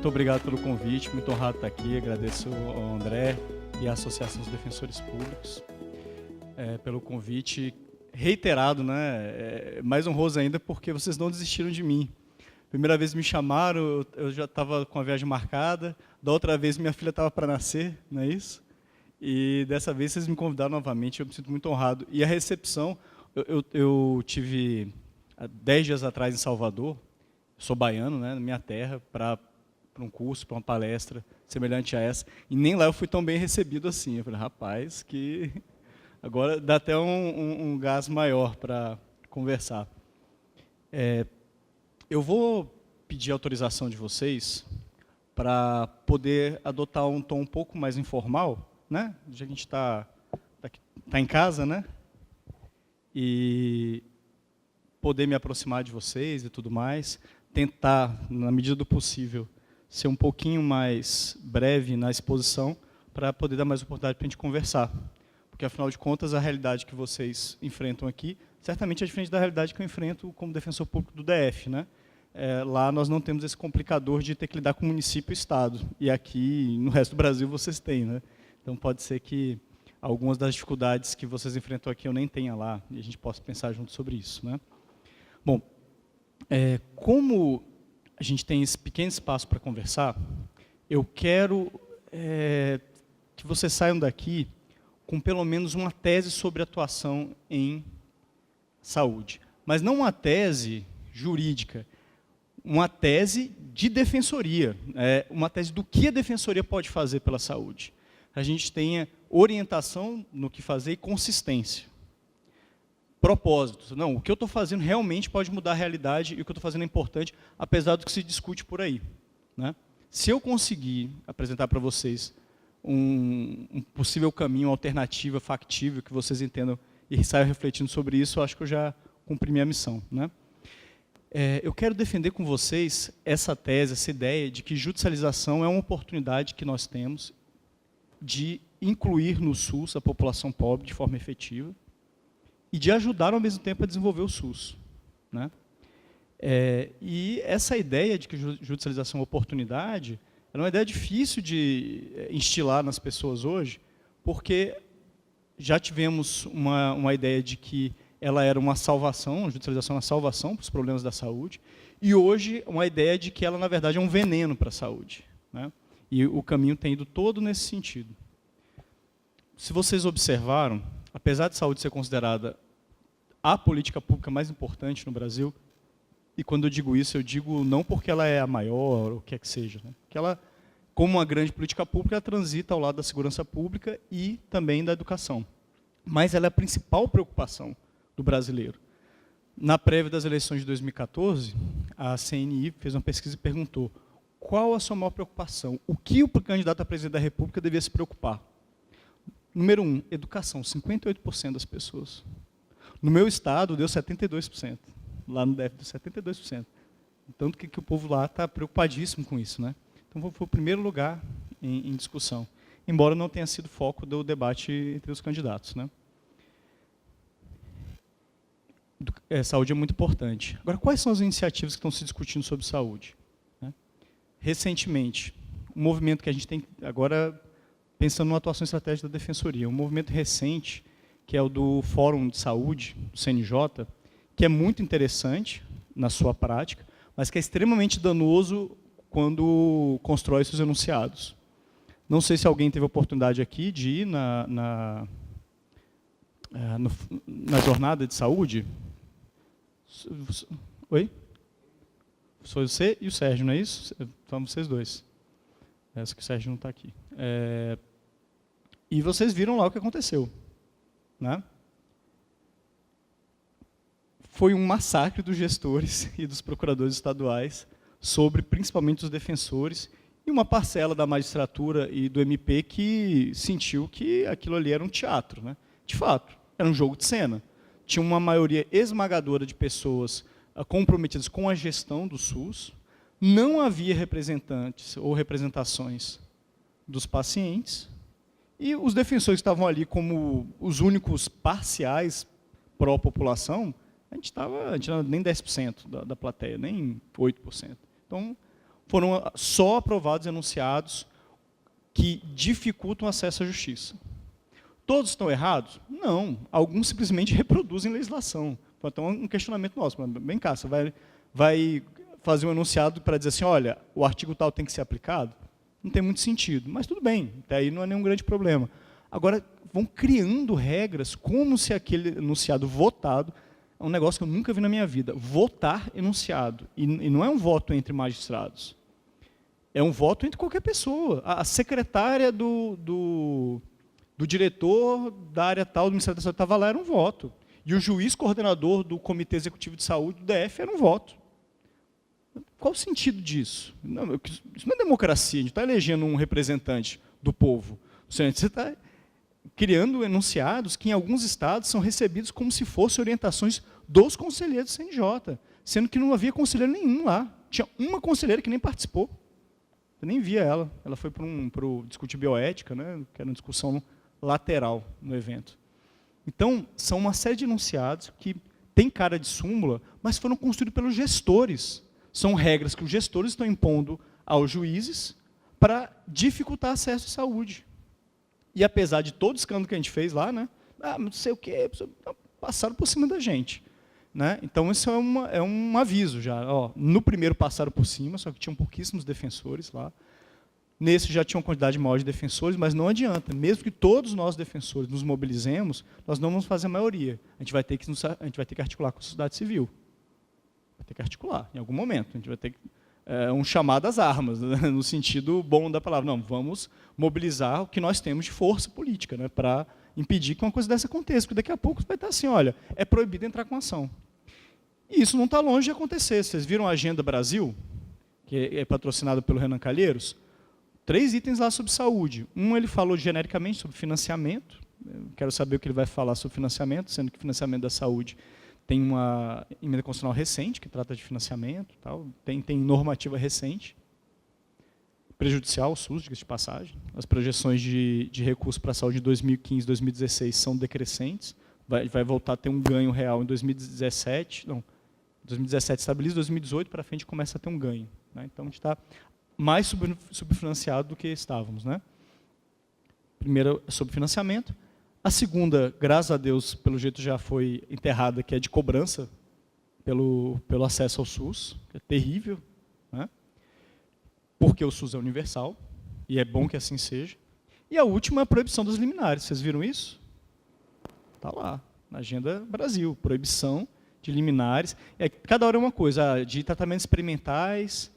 Muito obrigado pelo convite, muito honrado estar aqui. Agradeço ao André e à Associação dos Defensores Públicos pelo convite reiterado, né? Mais honroso ainda porque vocês não desistiram de mim. Primeira vez me chamaram, eu já estava com a viagem marcada. Da outra vez minha filha estava para nascer, não é isso? E dessa vez vocês me convidaram novamente, eu me sinto muito honrado. E a recepção, eu tive 10 dias atrás em Salvador, sou baiano, né, na minha terra, para um curso, para uma palestra semelhante a essa, e nem lá eu fui tão bem recebido assim. Eu falei, rapaz, que agora dá até um gás maior para conversar. Eu vou pedir autorização de vocês para poder adotar um tom um pouco mais informal, né? Já que a gente está em casa, né? E poder me aproximar de vocês e tudo mais, tentar, na medida do possível, ser um pouquinho mais breve na exposição para poder dar mais oportunidade para a gente conversar. Porque, afinal de contas, a realidade que vocês enfrentam aqui certamente é diferente da realidade que eu enfrento como defensor público do DF, né? Lá nós não temos esse complicador de ter que lidar com município e estado. E aqui, no resto do Brasil, vocês têm, né? Então, pode ser que algumas das dificuldades que vocês enfrentam aqui eu nem tenha lá, e a gente possa pensar junto sobre isso, né? Bom, como a gente tem esse pequeno espaço para conversar, eu quero que vocês saiam daqui com pelo menos uma tese sobre atuação em saúde. Mas não uma tese jurídica, uma tese de defensoria, uma tese do que a defensoria pode fazer pela saúde. A gente tenha orientação no que fazer e consistência. Propósito. Não, o que eu estou fazendo realmente pode mudar a realidade e o que eu estou fazendo é importante, apesar do que se discute por aí, né? Se eu conseguir apresentar para vocês um possível caminho, alternativa, factível, que vocês entendam e saiam refletindo sobre isso, eu acho que eu já cumpri minha missão, né? Eu quero defender com vocês essa tese, essa ideia de que judicialização é uma oportunidade que nós temos de incluir no SUS a população pobre de forma efetiva e de ajudar, ao mesmo tempo, a desenvolver o SUS, né? E essa ideia de que judicialização é uma oportunidade é uma ideia difícil de instilar nas pessoas hoje, porque já tivemos uma ideia de que ela era uma salvação, a judicialização é uma salvação para os problemas da saúde, e hoje uma ideia de que ela, na verdade, é um veneno para a saúde, né? E o caminho tem ido todo nesse sentido. Se vocês observaram, apesar de saúde ser considerada a política pública mais importante no Brasil, e quando eu digo isso, eu digo não porque ela é a maior, ou o que é que seja, né? Porque ela, como uma grande política pública, ela transita ao lado da segurança pública e também da educação. Mas ela é a principal preocupação do brasileiro. Na prévia das eleições de 2014, a CNI fez uma pesquisa e perguntou qual a sua maior preocupação, o que o candidato a presidente da República devia se preocupar. Número 1, educação, 58% das pessoas. No meu estado, deu 72%. Lá no DF, deu 72%. Tanto que o povo lá está preocupadíssimo com isso, né? Então, foi o primeiro lugar em discussão. Embora não tenha sido foco do debate entre os candidatos, né? Saúde é muito importante. Agora, quais são as iniciativas que estão se discutindo sobre saúde? Recentemente, um movimento que a gente tem agora, pensando numa atuação estratégica da Defensoria, um movimento recente, que é o do Fórum de Saúde, do CNJ, que é muito interessante na sua prática, mas que é extremamente danoso quando constrói seus enunciados. Não sei se alguém teve a oportunidade aqui de ir na jornada de saúde. Oi? Sou você e o Sérgio, não é isso? Vamos vocês dois. Essa que o Sérgio não está aqui. E vocês viram lá o que aconteceu, né? Foi um massacre dos gestores e dos procuradores estaduais sobre, principalmente, os defensores e uma parcela da magistratura e do MP que sentiu que aquilo ali era um teatro, né? De fato, era um jogo de cena. Tinha uma maioria esmagadora de pessoas comprometidas com a gestão do SUS, não havia representantes ou representações dos pacientes, e os defensores que estavam ali como os únicos parciais pró-população, a gente não era nem 10% da plateia, nem 8%. Então, foram só aprovados enunciados que dificultam o acesso à justiça. Todos estão errados? Não. Alguns simplesmente reproduzem legislação. Então, é um questionamento nosso. Vem cá, você vai fazer um enunciado para dizer assim, olha, o artigo tal tem que ser aplicado? Não tem muito sentido, mas tudo bem, até aí não é nenhum grande problema. Agora, vão criando regras como se aquele enunciado votado, é um negócio que eu nunca vi na minha vida, votar enunciado, e não é um voto entre magistrados, é um voto entre qualquer pessoa. A secretária do diretor da área tal, do Ministério da Saúde, estava lá, era um voto. E o juiz coordenador do Comitê Executivo de Saúde, do DF, era um voto. Qual o sentido disso? Isso não é democracia, a gente está elegendo um representante do povo. Você está criando enunciados que, em alguns estados, são recebidos como se fossem orientações dos conselheiros do CNJ, sendo que não havia conselheiro nenhum lá. Tinha uma conselheira que nem participou. Eu nem via ela. Ela foi para discutir bioética, né, que era uma discussão lateral no evento. Então, são uma série de enunciados que têm cara de súmula, mas foram construídos pelos gestores. São regras que os gestores estão impondo aos juízes para dificultar acesso à saúde. E apesar de todo o escândalo que a gente fez lá, né, não sei o quê, passaram por cima da gente. Né? Então, isso é um aviso já. Ó, no primeiro passaram por cima, só que tinham pouquíssimos defensores lá. Nesse já tinha uma quantidade maior de defensores, mas não adianta. Mesmo que todos nós defensores nos mobilizemos, nós não vamos fazer a maioria. A gente vai ter que articular com a sociedade civil. Vai ter que articular, em algum momento. A gente vai ter um chamado às armas, né, no sentido bom da palavra. Não, vamos mobilizar o que nós temos de força política, né, para impedir que uma coisa dessa aconteça. Porque daqui a pouco vai estar assim, olha, é proibido entrar com ação. E isso não está longe de acontecer. Vocês viram a Agenda Brasil, que é patrocinada pelo Renan Calheiros? 3 itens lá sobre saúde. Ele falou genericamente sobre financiamento. Eu quero saber o que ele vai falar sobre financiamento, sendo que financiamento da saúde tem uma emenda constitucional recente que trata de financiamento, tal. Tem normativa recente. Prejudicial, o SUS, diga-se de passagem. As projeções de recursos para a saúde de 2015 e 2016 são decrescentes. Vai voltar a ter um ganho real em 2017. Não, 2017 estabiliza, 2018 para frente começa a ter um ganho. Né? Então, a gente está mais subfinanciado do que estávamos. Né? Primeiro, sobre financiamento. A segunda, graças a Deus, pelo jeito já foi enterrada, que é de cobrança pelo acesso ao SUS, que é terrível, né? Porque o SUS é universal, e é bom que assim seja. E a última é a proibição das liminares. Vocês viram isso? Está lá, na Agenda Brasil, proibição de liminares. Cada hora é uma coisa, de tratamentos experimentais.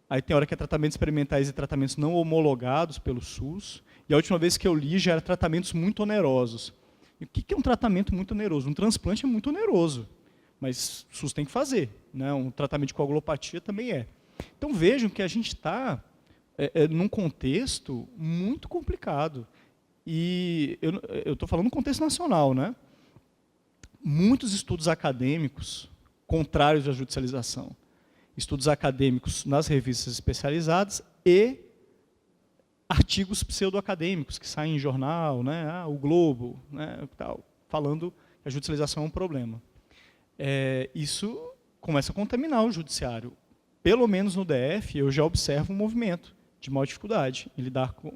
Aí tem hora que é tratamentos experimentais e tratamentos não homologados pelo SUS. E a última vez que eu li já era tratamentos muito onerosos. E o que é um tratamento muito oneroso? Um transplante é muito oneroso, mas o SUS tem que fazer. Né? Um tratamento de coagulopatia também é. Então vejam que a gente está num contexto muito complicado. E eu estou falando no contexto nacional. Né? Muitos estudos acadêmicos contrários à judicialização. Estudos acadêmicos nas revistas especializadas e artigos pseudo-acadêmicos que saem em jornal, né, o Globo, né, tal, falando que a judicialização é um problema. Isso começa a contaminar o judiciário. Pelo menos no DF, eu já observo um movimento de maior dificuldade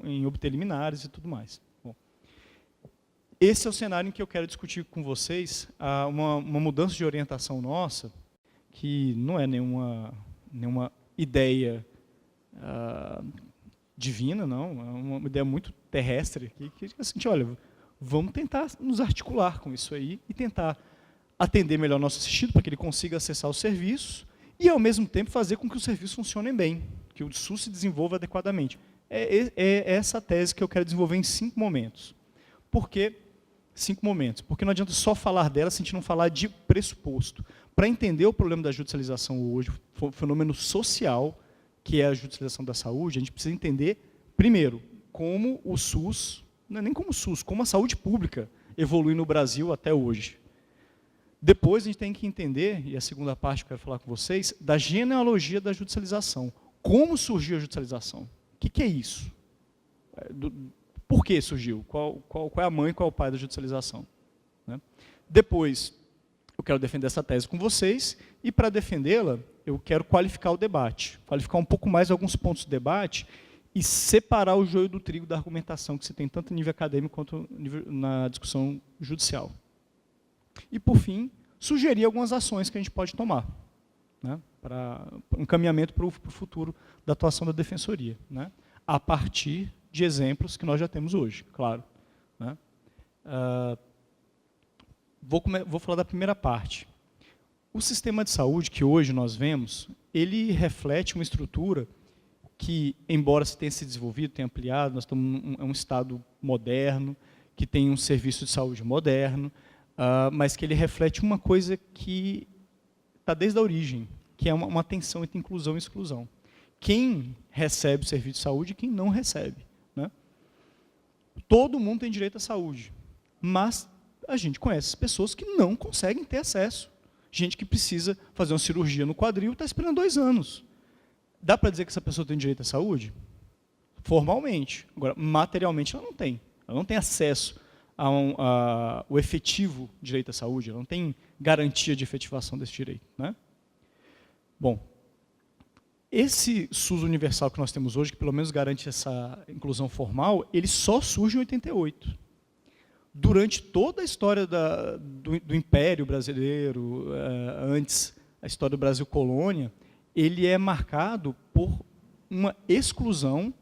em obter liminares e tudo mais. Bom, esse é o cenário em que eu quero discutir com vocês uma mudança de orientação nossa, que não é nenhuma ideia divina, não, é uma ideia muito terrestre, que assim, olha, vamos tentar nos articular com isso aí e tentar atender melhor o nosso assistido, para que ele consiga acessar os serviços e, ao mesmo tempo, fazer com que os serviços funcionem bem, que o SUS se desenvolva adequadamente. É essa tese que eu quero desenvolver em 5 momentos. Por que 5 momentos? Porque não adianta só falar dela se a gente não falar de pressuposto. Para entender o problema da judicialização hoje, o fenômeno social, que é a judicialização da saúde, a gente precisa entender, primeiro, como o SUS, não é nem como o SUS, como a saúde pública evolui no Brasil até hoje. Depois a gente tem que entender, e a segunda parte que eu quero falar com vocês, da genealogia da judicialização. Como surgiu a judicialização? O que é isso? Por que surgiu? Qual é a mãe e qual é o pai da judicialização? Né? Depois, eu quero defender essa tese com vocês, e para defendê-la, eu quero qualificar o debate, qualificar um pouco mais alguns pontos do debate e separar o joio do trigo da argumentação que se tem tanto no nível acadêmico quanto na discussão judicial. E, por fim, sugerir algumas ações que a gente pode tomar, né, para um encaminhamento para o futuro da atuação da defensoria, né, a partir de exemplos que nós já temos hoje, claro. Né. Vou falar da primeira parte. O sistema de saúde que hoje nós vemos, ele reflete uma estrutura que, embora se tenha se desenvolvido, tenha ampliado, nós estamos um estado moderno, que tem um serviço de saúde moderno, mas que ele reflete uma coisa que está desde a origem, que é uma tensão entre inclusão e exclusão. Quem recebe o serviço de saúde e quem não recebe. Né? Todo mundo tem direito à saúde, mas a gente conhece pessoas que não conseguem ter acesso. Gente que precisa fazer uma cirurgia no quadril e está esperando 2 anos. Dá para dizer que essa pessoa tem direito à saúde? Formalmente. Agora, materialmente, ela não tem. Ela não tem acesso ao efetivo direito à saúde, ela não tem garantia de efetivação desse direito. Né? Bom, esse SUS universal que nós temos hoje, que pelo menos garante essa inclusão formal, ele só surge em 88. Durante toda a história do Império Brasileiro, antes a história do Brasil colônia, ele é marcado por uma exclusão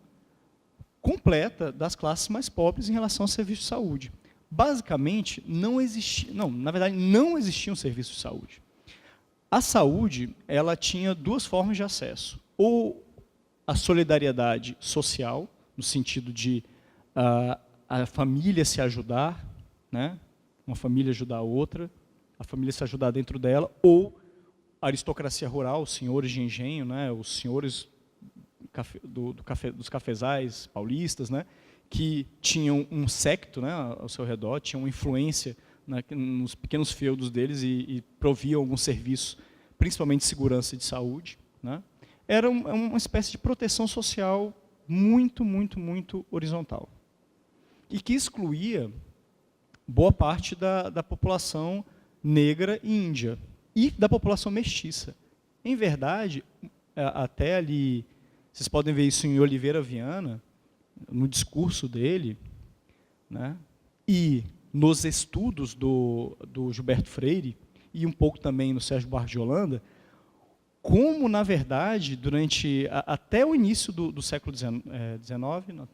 completa das classes mais pobres em relação ao serviço de saúde. Basicamente, não existia um serviço de saúde. A saúde, ela tinha 2 formas de acesso. Ou a solidariedade social, no sentido de a família se ajudar, né? Uma família ajudar a outra, a família se ajudar dentro dela, ou a aristocracia rural, os senhores de engenho, né? Os senhores dos cafezais paulistas, né? Que tinham um séquito, né, ao seu redor, tinham influência, né, nos pequenos feudos deles e proviam alguns serviços, principalmente de segurança e de saúde. Né? Era uma espécie de proteção social muito, muito, muito horizontal. E que excluía boa parte da população negra e índia e da população mestiça. Em verdade, até ali, vocês podem ver isso em Oliveira Viana, no discurso dele, né, e nos estudos do Gilberto Freire, e um pouco também no Sérgio Buarque de Holanda, como, na verdade, durante até o início do século XIX,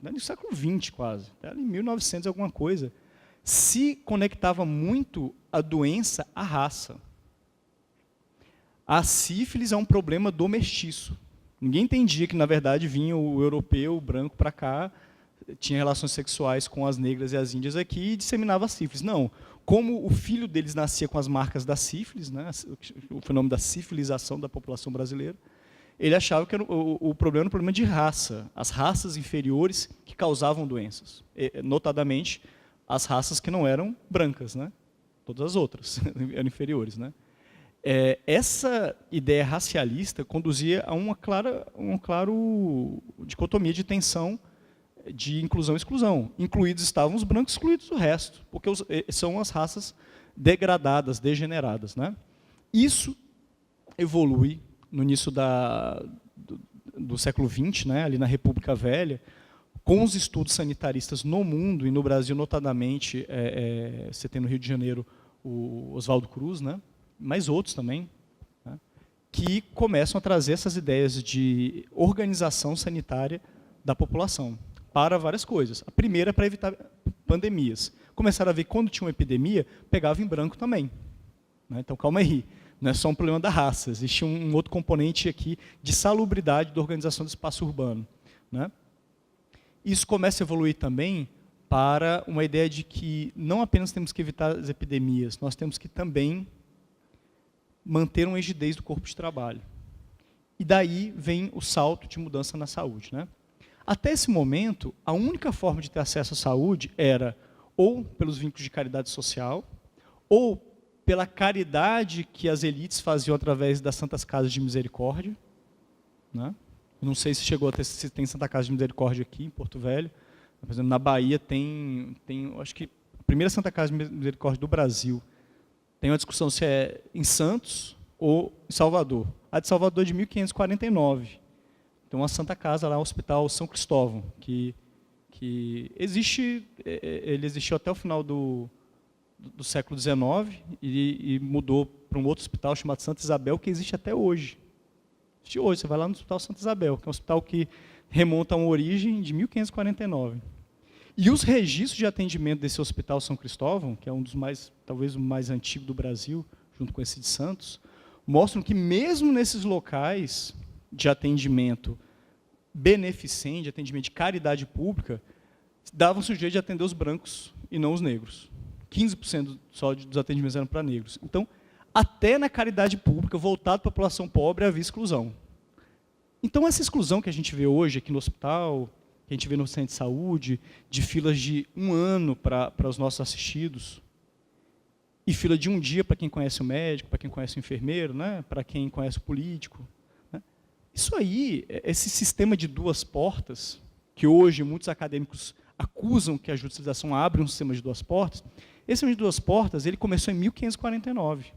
no século XX quase, até em 1900 alguma coisa, se conectava muito a doença à raça. A sífilis é um problema do mestiço. Ninguém entendia que, na verdade, vinha o europeu, o branco, para cá, tinha relações sexuais com as negras e as índias aqui e disseminava a sífilis. Não. Como o filho deles nascia com as marcas da sífilis, né, o fenômeno da sifilização da população brasileira, ele achava que o problema era um problema de raça, as raças inferiores que causavam doenças, notadamente as raças que não eram brancas, né, todas as outras eram inferiores. Né. Essa ideia racialista conduzia a uma clara dicotomia de tensão de inclusão e exclusão. Incluídos estavam os brancos, excluídos o resto, porque são as raças degradadas, degeneradas. Né? Isso evolui no início do século XX, né, ali na República Velha, com os estudos sanitaristas no mundo, e no Brasil, notadamente, você tem no Rio de Janeiro o Oswaldo Cruz, né, mas outros também, né, que começam a trazer essas ideias de organização sanitária da população, para várias coisas. A primeira é para evitar pandemias. Começaram a ver que quando tinha uma epidemia, pegava em branco também. Né? Então, calma aí, não é só um problema da raça, existe um outro componente aqui de salubridade da organização do espaço urbano. Né? Isso começa a evoluir também para uma ideia de que não apenas temos que evitar as epidemias, nós temos que também manter uma rigidez do corpo de trabalho. E daí vem o salto de mudança na saúde. Né? Até esse momento, a única forma de ter acesso à saúde era ou pelos vínculos de caridade social, ou pela caridade que as elites faziam através das Santas Casas de Misericórdia. Né? Não sei se se tem Santa Casa de Misericórdia aqui em Porto Velho. Por exemplo, na Bahia tem acho que a primeira Santa Casa de Misericórdia do Brasil. Tem uma discussão se é em Santos ou em Salvador. A de Salvador é de 1549. Tem uma Santa Casa lá, o Hospital São Cristóvão, que existe, ele existiu até o final do século XIX e mudou para um outro hospital chamado Santa Isabel, que existe até hoje. Existe hoje, você vai lá no Hospital Santa Isabel, que é um hospital que remonta a uma origem de 1549. E os registros de atendimento desse Hospital São Cristóvão, que é um dos mais, talvez o mais antigo do Brasil, junto com esse de Santos, mostram que mesmo nesses locais de atendimento beneficente, de atendimento de caridade pública, davam-se o jeito de atender os brancos e não os negros. 15% só dos atendimentos eram para negros. Então, até na caridade pública, voltado para a população pobre, havia exclusão. Então, essa exclusão que a gente vê hoje aqui no hospital, que a gente vê no centro de saúde, de filas de 1 ano para os nossos assistidos, e fila de 1 dia para quem conhece o médico, para quem conhece o enfermeiro, né, para quem conhece o político. Né. Isso aí, esse sistema de 2 portas, que hoje muitos acadêmicos acusam que a judicialização abre um sistema de 2 portas, esse sistema de 2 portas ele começou em 1549.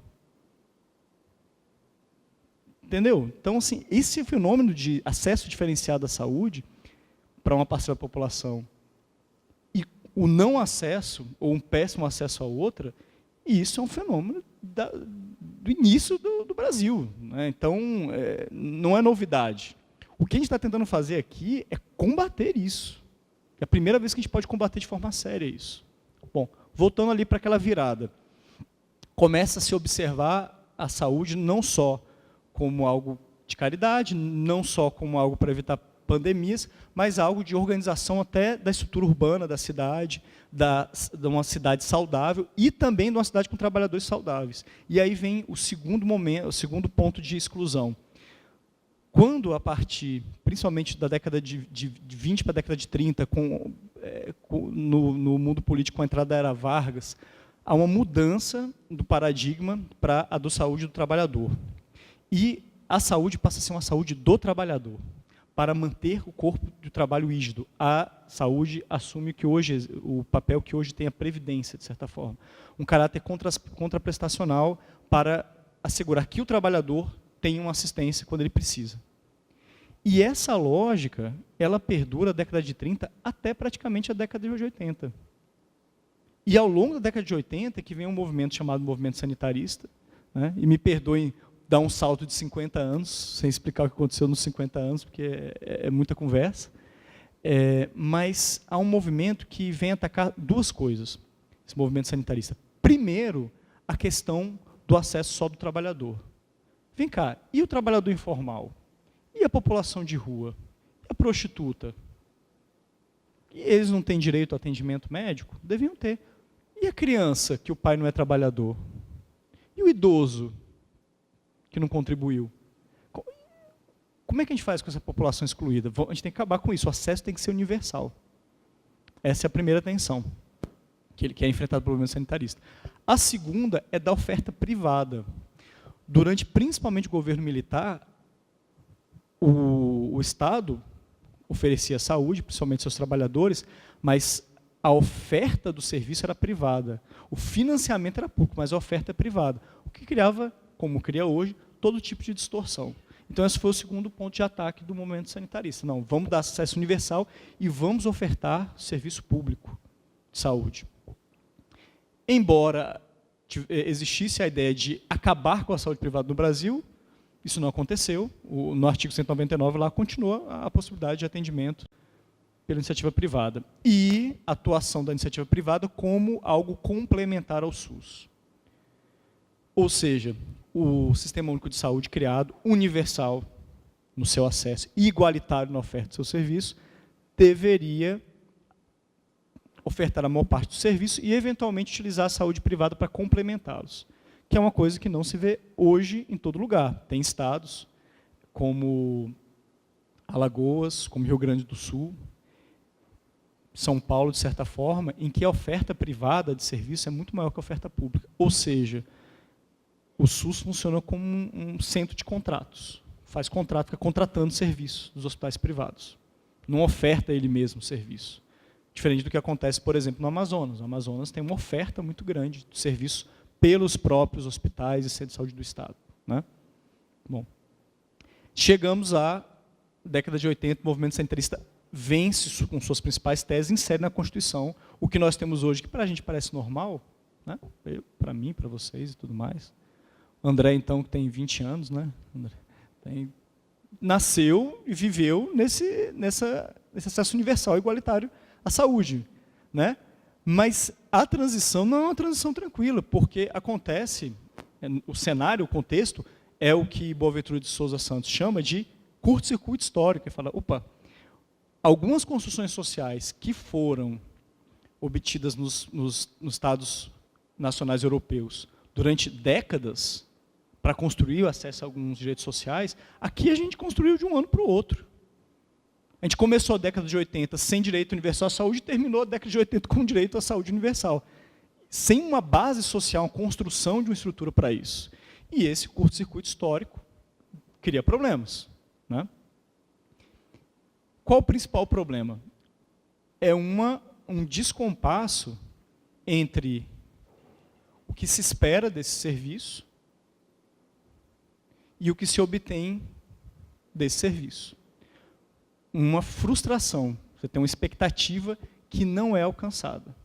Entendeu? Então, assim, esse fenômeno de acesso diferenciado à saúde para uma parcela da população e o não acesso, ou um péssimo acesso a outra, isso é um fenômeno do início do Brasil. Né? Então, não é novidade. O que a gente está tentando fazer aqui é combater isso. É a primeira vez que a gente pode combater de forma séria isso. Bom, voltando ali para aquela virada, começa a se observar a saúde não só como algo de caridade, não só como algo para evitar pandemias, mas algo de organização até da estrutura urbana da cidade, de uma cidade saudável e também de uma cidade com trabalhadores saudáveis. E aí vem o segundo momento, o segundo ponto de exclusão. Quando, a partir, principalmente da década de 20 para a década de 30, no mundo político, com a entrada da Era Vargas, há uma mudança do paradigma para a do saúde do trabalhador. E a saúde passa a ser uma saúde do trabalhador, para manter o corpo de trabalho rígido. A saúde assume que hoje, o papel que hoje tem a previdência, de certa forma. Um caráter contraprestacional para assegurar que o trabalhador tenha uma assistência quando ele precisa. E essa lógica, ela perdura da década de 30 até praticamente a década de 80. E ao longo da década de 80, que vem um movimento chamado movimento sanitarista, né, e me perdoem dar um salto de 50 anos, sem explicar o que aconteceu nos 50 anos, porque é muita conversa, mas há um movimento que vem atacar 2 coisas, esse movimento sanitarista. Primeiro, a questão do acesso só do trabalhador. Vem cá, e o trabalhador informal? E a população de rua? E a prostituta? E eles não têm direito ao atendimento médico? Deviam ter. E a criança, que o pai não é trabalhador? E o idoso, que não contribuiu? Como é que a gente faz com essa população excluída? A gente tem que acabar com isso, o acesso tem que ser universal. Essa é a primeira tensão, que é enfrentado pelo movimento sanitarista. A segunda é da oferta privada. Durante, principalmente, o governo militar, o Estado oferecia saúde, principalmente seus trabalhadores, mas a oferta do serviço era privada. O financiamento era público, mas a oferta é privada. O que criava, como cria hoje, todo tipo de distorção. Então, esse foi o segundo ponto de ataque do movimento sanitarista. Não, vamos dar acesso universal e vamos ofertar serviço público de saúde. Embora existisse a ideia de acabar com a saúde privada no Brasil, isso não aconteceu. No artigo 199, lá continua a possibilidade de atendimento pela iniciativa privada. E a atuação da iniciativa privada como algo complementar ao SUS. Ou seja, o Sistema Único de Saúde criado, universal no seu acesso e igualitário na oferta do seu serviço, deveria ofertar a maior parte do serviço e, eventualmente, utilizar a saúde privada para complementá-los, que é uma coisa que não se vê hoje em todo lugar. Tem estados como Alagoas, como Rio Grande do Sul, São Paulo, de certa forma, em que a oferta privada de serviço é muito maior que a oferta pública. Ou seja, o SUS funciona como um centro de contratos. Faz contrato, fica contratando serviços dos hospitais privados. Não oferta ele mesmo serviço. Diferente do que acontece, por exemplo, no Amazonas. O Amazonas tem uma oferta muito grande de serviço pelos próprios hospitais e centros de saúde do Estado. né? Bom, chegamos à década de 80, o movimento sanitarista vence com suas principais teses, insere na Constituição o que nós temos hoje, que para a gente parece normal, né? Para mim, para vocês e tudo mais. André, então, que tem 20 anos, né? Nasceu e viveu nesse acesso universal, igualitário à saúde, né? Mas a transição não é uma transição tranquila, porque acontece, o cenário, o contexto, é o que Boaventura de Souza Santos chama de curto-circuito histórico. Ele fala, opa, algumas construções sociais que foram obtidas nos Estados nacionais europeus durante décadas, para construir o acesso a alguns direitos sociais, aqui a gente construiu de um ano para o outro. A gente começou a década de 80 sem direito universal à saúde e terminou a década de 80 com direito à saúde universal. Sem uma base social, uma construção de uma estrutura para isso. E esse curto-circuito histórico cria problemas, né? Qual o principal problema? É um descompasso entre o que se espera desse serviço e o que se obtém desse serviço. Uma frustração, você tem uma expectativa que não é alcançada.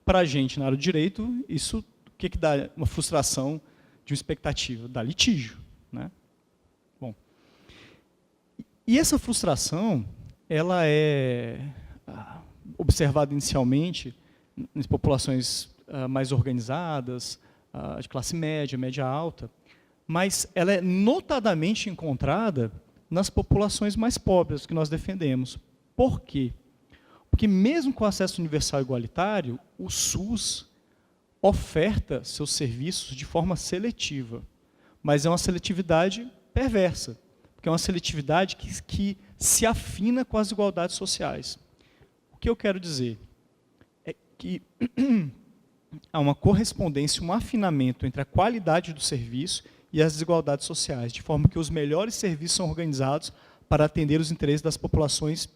Para a gente, na área do direito, isso, o que dá uma frustração de uma expectativa? Dá litígio, né? Bom, e essa frustração, ela é observada inicialmente em populações mais organizadas, de classe média, média alta, mas ela é notadamente encontrada nas populações mais pobres que nós defendemos. Por quê? Porque mesmo com acesso universal e igualitário, o SUS oferta seus serviços de forma seletiva, mas é uma seletividade perversa, porque é uma seletividade que se afina com as desigualdades sociais. O que eu quero dizer é que há uma correspondência, um afinamento entre a qualidade do serviço e as desigualdades sociais, de forma que os melhores serviços são organizados para atender os interesses das populações,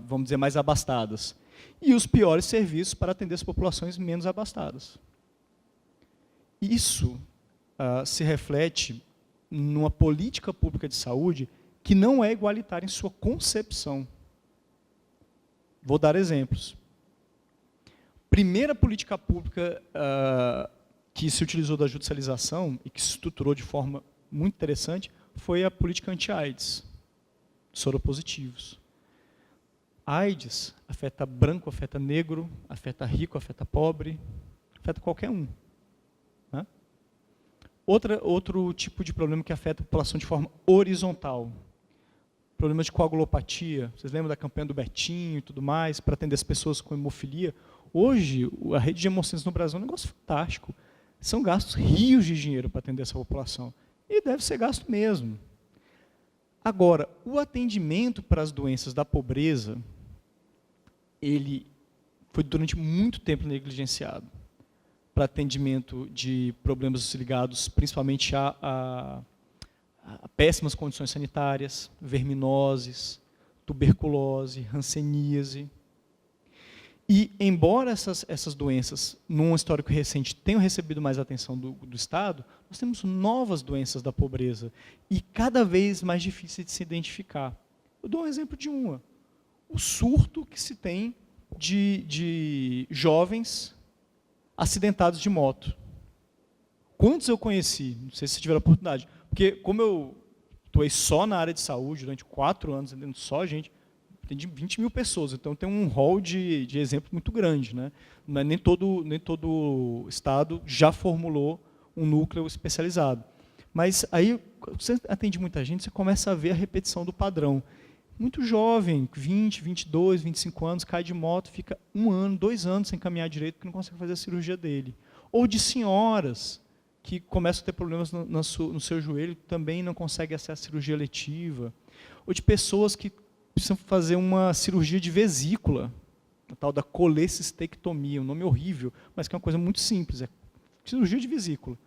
vamos dizer, mais abastadas, e os piores serviços para atender as populações menos abastadas. Isso se reflete numa política pública de saúde que não é igualitária em sua concepção. Vou dar exemplos. Primeira política pública que se utilizou da judicialização e que se estruturou de forma muito interessante foi a política anti-AIDS, soropositivos. AIDS afeta branco, afeta negro, afeta rico, afeta pobre, afeta qualquer um, né? Outro tipo de problema que afeta a população de forma horizontal, problema de coagulopatia. Vocês lembram da campanha do Betinho e tudo mais, para atender as pessoas com hemofilia? Hoje, a rede de hemocentros no Brasil é um negócio fantástico. São gastos rios de dinheiro para atender essa população. E deve ser gasto mesmo. Agora, o atendimento para as doenças da pobreza, ele foi durante muito tempo negligenciado. Para atendimento de problemas ligados principalmente a péssimas condições sanitárias, verminoses, tuberculose, hanseníase. E, embora essas doenças, num histórico recente, tenham recebido mais atenção do Estado, nós temos novas doenças da pobreza, e cada vez mais difíceis de se identificar. Eu dou um exemplo de uma. O surto que se tem de jovens acidentados de moto. Quantos eu conheci? Não sei se tiveram a oportunidade. Porque, como eu atuei só na área de saúde, durante 4 anos, atendendo só gente, tem de 20 mil pessoas, então tem um rol de exemplo muito grande, né? Nem todo estado já formulou um núcleo especializado. Mas aí, você atende muita gente, você começa a ver a repetição do padrão. Muito jovem, 20, 22, 25 anos, cai de moto, fica 1 ano, 2 anos sem caminhar direito, porque não consegue fazer a cirurgia dele. Ou de senhoras que começam a ter problemas no seu joelho, também não conseguem acessar a cirurgia letiva. Ou de pessoas que precisam fazer uma cirurgia de vesícula, a tal da colecistectomia, um nome horrível, mas que é uma coisa muito simples, é cirurgia de vesícula.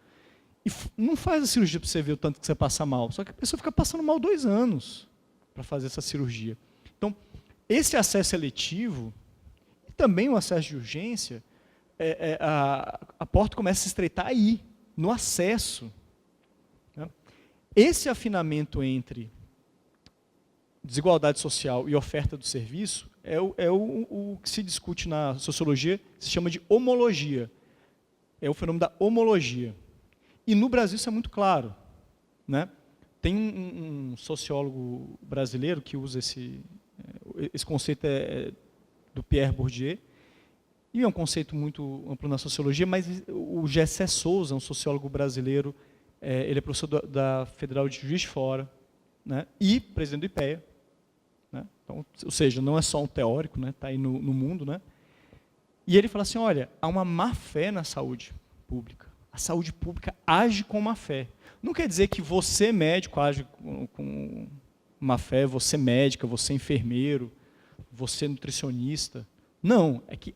E não faz a cirurgia para você ver o tanto que você passa mal, só que a pessoa fica passando mal 2 anos para fazer essa cirurgia. Então, esse acesso eletivo, e também o acesso de urgência, a porta começa a se estreitar aí, no acesso. esse afinamento entre desigualdade social e oferta do serviço é o que se discute na sociologia, se chama de homologia. É o fenômeno da homologia. E no Brasil isso é muito claro, né? Tem um sociólogo brasileiro que usa esse conceito do Pierre Bourdieu, e é um conceito muito amplo na sociologia, mas o Gessé Souza, um sociólogo brasileiro, ele é professor da Federal de Juiz de Fora, né, e presidente do IPEA. Né, então, ou seja, não é só um teórico, né, está aí no mundo. Né, e ele fala assim, olha, há uma má-fé na saúde pública. A saúde pública age com má-fé. Não quer dizer que você, médico, age com má-fé, você médica, você enfermeiro, você nutricionista. Não, é que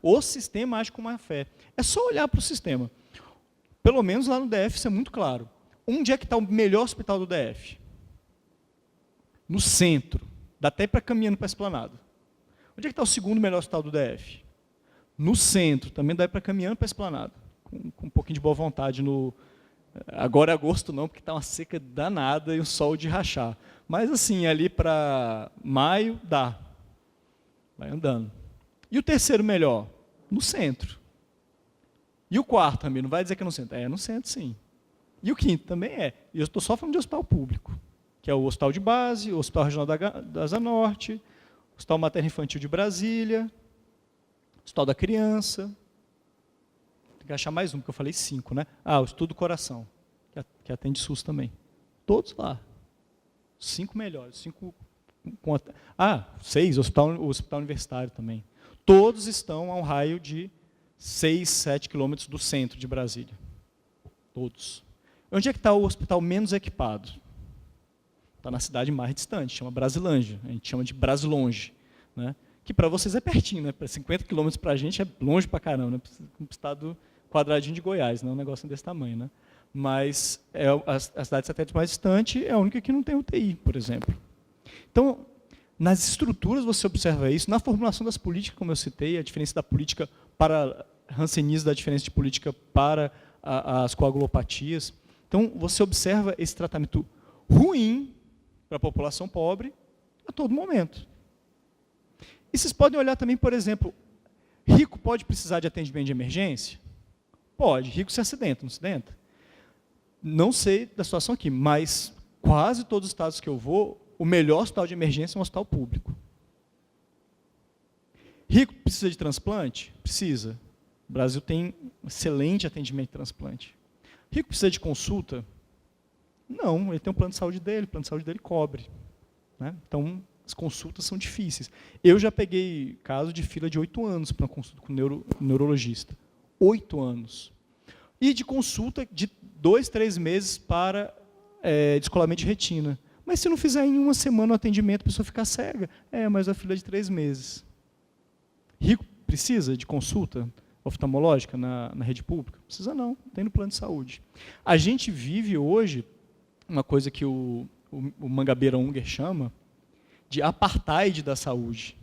o sistema age com má-fé. É só olhar para o sistema. Pelo menos lá no DF isso é muito claro. Onde é que está o melhor hospital do DF? No centro. Dá até para caminhando para a Esplanada. Onde é que está o segundo melhor hospital do DF? No centro. Também dá para caminhando para a Esplanada. Com um pouquinho de boa vontade. Agora é agosto não, porque está uma seca danada e um sol de rachar. Mas assim, ali para maio, dá. Vai andando. E o terceiro melhor? No centro. E o quarto, amigo, não vai dizer que é no centro. É no centro, sim. E o quinto também é. E eu estou só falando de hospital público, que é o Hospital de Base, o Hospital Regional da Asa Norte, o Hospital Materno Infantil de Brasília, o Hospital da Criança. Tem que achar mais um, porque eu falei 5, né? O Estudo do Coração, que atende SUS também. Todos lá. 5 melhores. 6, o Hospital Universitário também. Todos estão a um raio de 6, 7 quilômetros do centro de Brasília. Todos. Onde é que está o hospital menos equipado? Está na cidade mais distante, chama Brasilândia. A gente chama de Brasilonge. Né? Que para vocês é pertinho, né? Para 50 quilômetros para a gente é longe para caramba. Né? Um estado quadradinho de Goiás, né? Um negócio desse tamanho. Né? Mas a cidade satélite mais distante é a única que não tem UTI, por exemplo. Então, nas estruturas você observa isso, na formulação das políticas, como eu citei, a diferença da política para Hanseníase, da diferença de política para as coagulopatias. Então, você observa esse tratamento ruim para a população pobre a todo momento. E vocês podem olhar também, por exemplo, rico pode precisar de atendimento de emergência? Pode. Rico se acidenta, não se acidenta? Não sei da situação aqui, mas quase todos os estados que eu vou, o melhor hospital de emergência é um hospital público. Rico precisa de transplante? Precisa. O Brasil tem um excelente atendimento de transplante. Rico precisa de consulta? Não, ele tem um plano de saúde dele, o plano de saúde dele cobre. Né? Então, as consultas são difíceis. Eu já peguei caso de fila de 8 anos para uma consulta com um neurologista. 8 anos. E de consulta de 2, 3 meses para descolamento de retina. Mas se não fizer em uma semana o atendimento, a pessoa fica cega. Mas a fila é de 3 meses. Rico precisa de consulta oftalmológica na rede pública? Precisa não, tem no plano de saúde. A gente vive hoje uma coisa que o Mangabeira Unger chama de apartheid da saúde,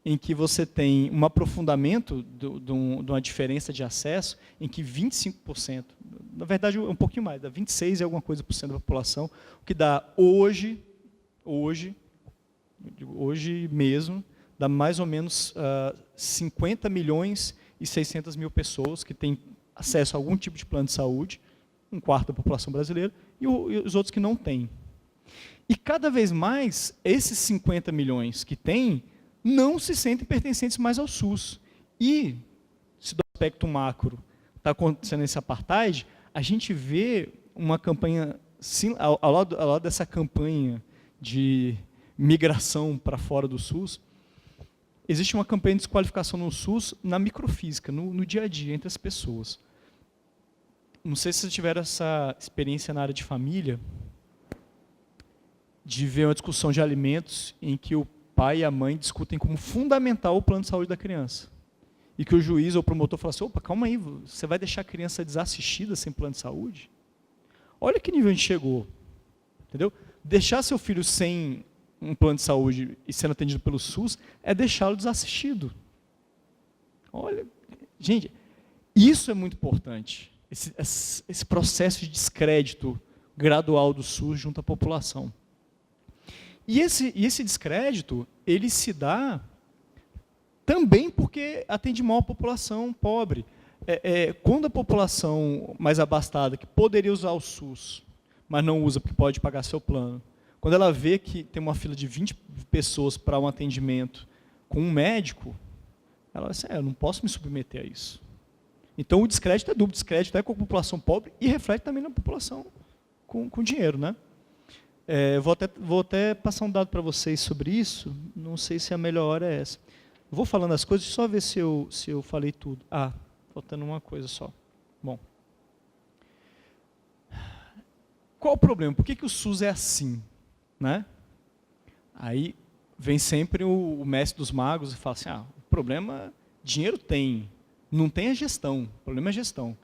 em que você tem um aprofundamento de uma diferença de acesso, em que 25%, na verdade um pouquinho mais, dá 26 e alguma coisa por cento da população, o que dá hoje mesmo, dá mais ou menos 50 milhões e 600 mil pessoas que têm acesso a algum tipo de plano de saúde, 1/4 da população brasileira, e os outros que não têm. E cada vez mais, esses 50 milhões que têm, não se sentem pertencentes mais ao SUS. E, se do aspecto macro está acontecendo esse apartheid, a gente vê uma campanha, ao lado dessa campanha de migração para fora do SUS, existe uma campanha de desqualificação no SUS na microfísica, no dia a dia, entre as pessoas. Não sei se vocês tiveram essa experiência na área de família, de ver uma discussão de alimentos em que o pai e a mãe discutem como fundamental o plano de saúde da criança. E que o juiz ou o promotor fala assim, opa, calma aí, você vai deixar a criança desassistida sem plano de saúde? Olha que nível a gente chegou. Entendeu? Deixar seu filho sem um plano de saúde e sendo atendido pelo SUS é deixá-lo desassistido. Olha, gente, isso é muito importante. Esse processo de descrédito gradual do SUS junto à população. E esse descrédito, ele se dá também porque atende mal a população pobre. Quando a população mais abastada, que poderia usar o SUS, mas não usa porque pode pagar seu plano, quando ela vê que tem uma fila de 20 pessoas para um atendimento com um médico, ela diz, eu não posso me submeter a isso. Então, o descrédito é duplo, descrédito é com a população pobre e reflete também na população com dinheiro, né? Vou até passar um dado para vocês sobre isso, não sei se a melhor hora é essa. Vou falando as coisas, só ver se eu falei tudo. Faltando uma coisa só. Bom. Qual o problema? Por que o SUS é assim? Né? Aí vem sempre o mestre dos magos e fala assim, o problema, dinheiro tem, não tem a gestão, o problema é a gestão.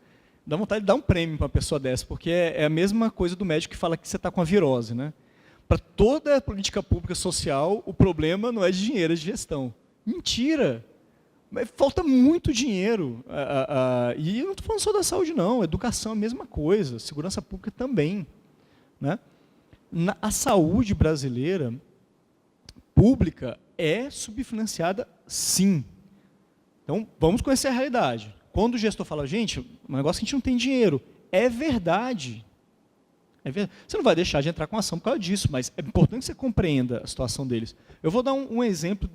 Dá vontade de dar um prêmio para uma pessoa dessa, porque é a mesma coisa do médico que fala que você está com a virose. Né? Para toda a política pública social, o problema não é de dinheiro, é de gestão. Mentira! Falta muito dinheiro. E eu não estou falando só da saúde, não. Educação é a mesma coisa, segurança pública também. Né? A saúde brasileira, pública, é subfinanciada, sim. Então, vamos conhecer a realidade. Quando o gestor fala, gente, o negócio é que a gente não tem dinheiro, é verdade. Você não vai deixar de entrar com ação por causa disso, mas é importante que você compreenda a situação deles. Eu vou dar um exemplo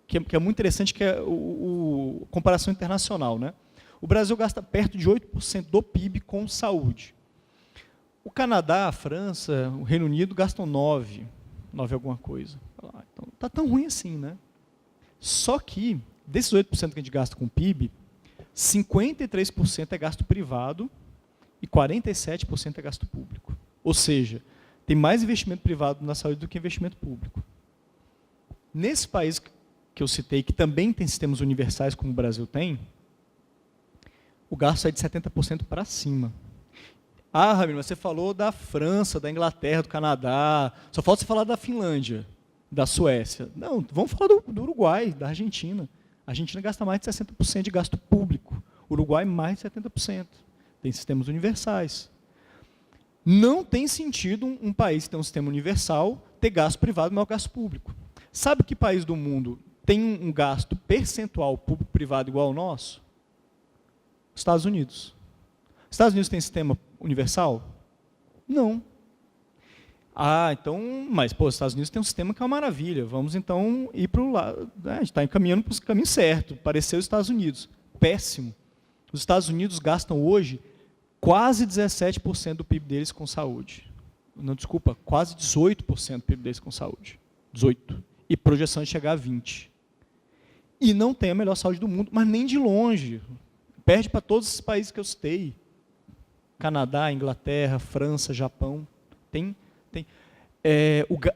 que é muito interessante, que é a comparação internacional. Né? O Brasil gasta perto de 8% do PIB com saúde. O Canadá, a França, o Reino Unido gastam 9 alguma coisa. Então, está tão ruim assim, né? Só que, desses 8% que a gente gasta com o PIB, 53% é gasto privado e 47% é gasto público. Ou seja, tem mais investimento privado na saúde do que investimento público. Nesse país que eu citei, que também tem sistemas universais, como o Brasil tem, o gasto é de 70% para cima. Ramiro, mas você falou da França, da Inglaterra, do Canadá, só falta você falar da Finlândia, da Suécia. Não, vamos falar do Uruguai, da Argentina. A Argentina gasta mais de 60% de gasto público. O Uruguai, mais de 70%. Tem sistemas universais. Não tem sentido um país que tem um sistema universal ter gasto privado maior que gasto público. Sabe que país do mundo tem um gasto percentual público-privado igual ao nosso? Estados Unidos. Estados Unidos tem sistema universal? Não. Mas os Estados Unidos tem um sistema que é uma maravilha. Vamos então ir para o lado. A gente está encaminhando para o caminho certo. Pareceu os Estados Unidos. Péssimo. Os Estados Unidos gastam hoje quase 17% do PIB deles com saúde. Não, desculpa, quase 18% do PIB deles com saúde. 18%. E projeção de chegar a 20%. E não tem a melhor saúde do mundo, mas nem de longe. Perde para todos esses países que eu citei. Canadá, Inglaterra, França, Japão.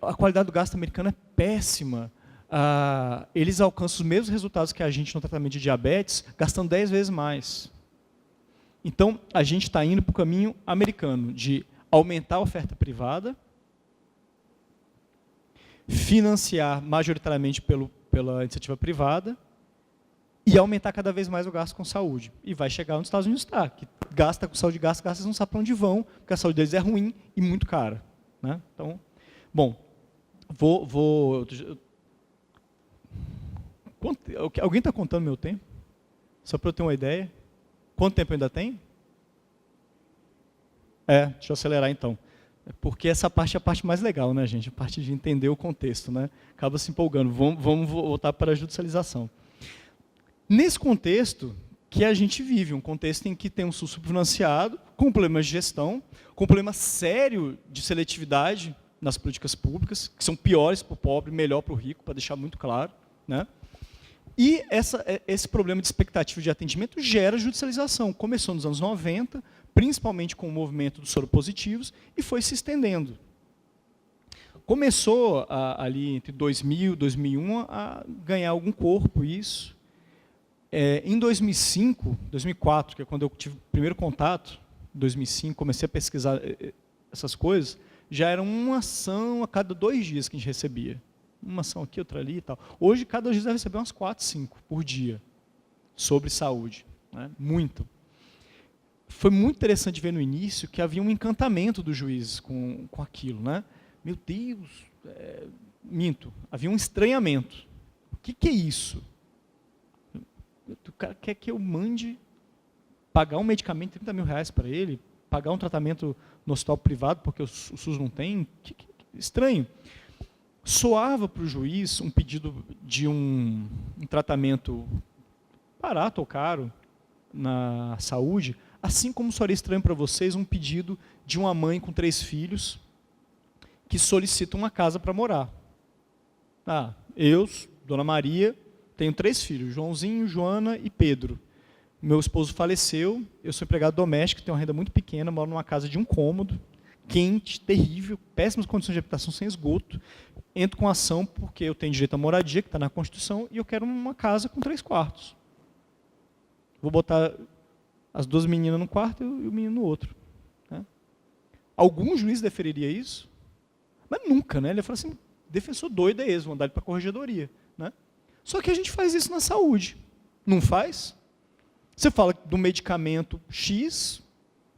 A qualidade do gasto americano é péssima. Eles alcançam os mesmos resultados que a gente no tratamento de diabetes, gastando 10 vezes mais. Então, a gente está indo para o caminho americano, de aumentar a oferta privada, financiar majoritariamente pela iniciativa privada, e aumentar cada vez mais o gasto com saúde. E vai chegar onde os Estados Unidos está, que gasta com saúde, gasta, eles não sabem para onde vão, porque a saúde deles é ruim e muito cara. Né? Então, bom, alguém está contando meu tempo? Só para eu ter uma ideia. Quanto tempo ainda tem? Deixa eu acelerar então. Porque essa parte é a parte mais legal, né, gente? A parte de entender o contexto, né? Acaba se empolgando. Vamos voltar para a judicialização. Nesse contexto que a gente vive, um contexto em que tem um SUS subfinanciado, com problemas de gestão, com problema sério de seletividade nas políticas públicas, que são piores para o pobre, melhor para o rico, para deixar muito claro. Né? E esse problema de expectativa de atendimento gera judicialização. Começou nos anos 90, principalmente com o movimento dos soropositivos, e foi se estendendo. Começou ali entre 2000 e 2001 a ganhar algum corpo isso. Em 2005, 2004, que é quando eu tive o primeiro contato, 2005, comecei a pesquisar essas coisas, já era uma ação a cada 2 dias que a gente recebia. Uma ação aqui, outra ali e tal. Hoje, cada 2 dias deve receber umas 4, 5 por dia sobre saúde. Né? Muito. foi muito interessante ver no início que havia um encantamento do juiz com aquilo, né? Meu Deus, minto, havia um estranhamento. O que é isso? O cara quer que eu mande pagar um medicamento de 30 mil reais para ele, pagar um tratamento no hospital privado, porque o SUS não tem? Que estranho. Soava para o juiz um pedido de um tratamento barato ou caro na saúde, assim como soaria estranho para vocês um pedido de uma mãe com 3 filhos que solicita uma casa para morar. Eu, Dona Maria, tenho 3 filhos, Joãozinho, Joana e Pedro. Meu esposo faleceu, eu sou empregado doméstico, tenho uma renda muito pequena, moro numa casa de 1 cômodo, quente, terrível, péssimas condições de habitação sem esgoto. Entro com ação porque eu tenho direito à moradia, que está na Constituição, e eu quero uma casa com 3 quartos. Vou botar as 2 meninas num quarto e o menino no outro. Né? Algum juiz deferiria isso? Mas nunca, né? Ele fala assim, defensor doido é esse, vou mandar ele para a corregedoria. Né? Só que a gente faz isso na saúde. Não faz? Você fala do medicamento X,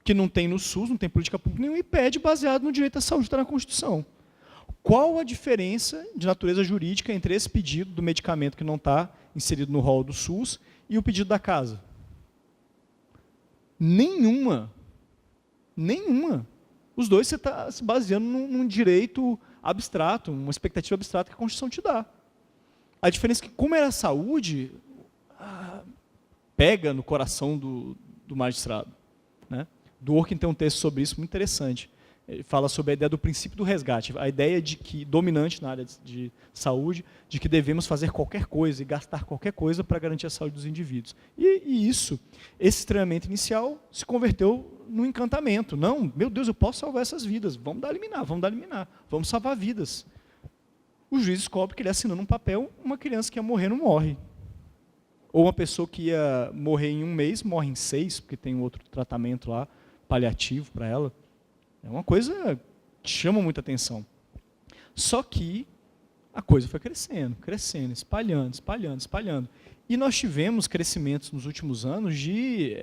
que não tem no SUS, não tem política pública nenhuma, e pede baseado no direito à saúde que está na Constituição. Qual a diferença de natureza jurídica entre esse pedido do medicamento que não está inserido no rol do SUS e o pedido da casa? Nenhuma. Nenhuma. Os dois você está se baseando num direito abstrato, uma expectativa abstrata que a Constituição te dá. A diferença é que, como era a saúde, pega no coração do magistrado. Né? Dworkin tem um texto sobre isso muito interessante. Ele fala sobre a ideia do princípio do resgate, a ideia de que, dominante na área de saúde, de que devemos fazer qualquer coisa e gastar qualquer coisa para garantir a saúde dos indivíduos. E isso, esse treinamento inicial se converteu num encantamento. Não, meu Deus, eu posso salvar essas vidas, vamos dar liminar, vamos salvar vidas. O juiz descobre que ele assinando um papel, uma criança que ia morrer não morre. Ou uma pessoa que ia morrer em 1 mês, morre em 6, porque tem outro tratamento lá, paliativo para ela. É uma coisa que chama muita atenção. Só que a coisa foi crescendo, espalhando. E nós tivemos crescimentos nos últimos anos de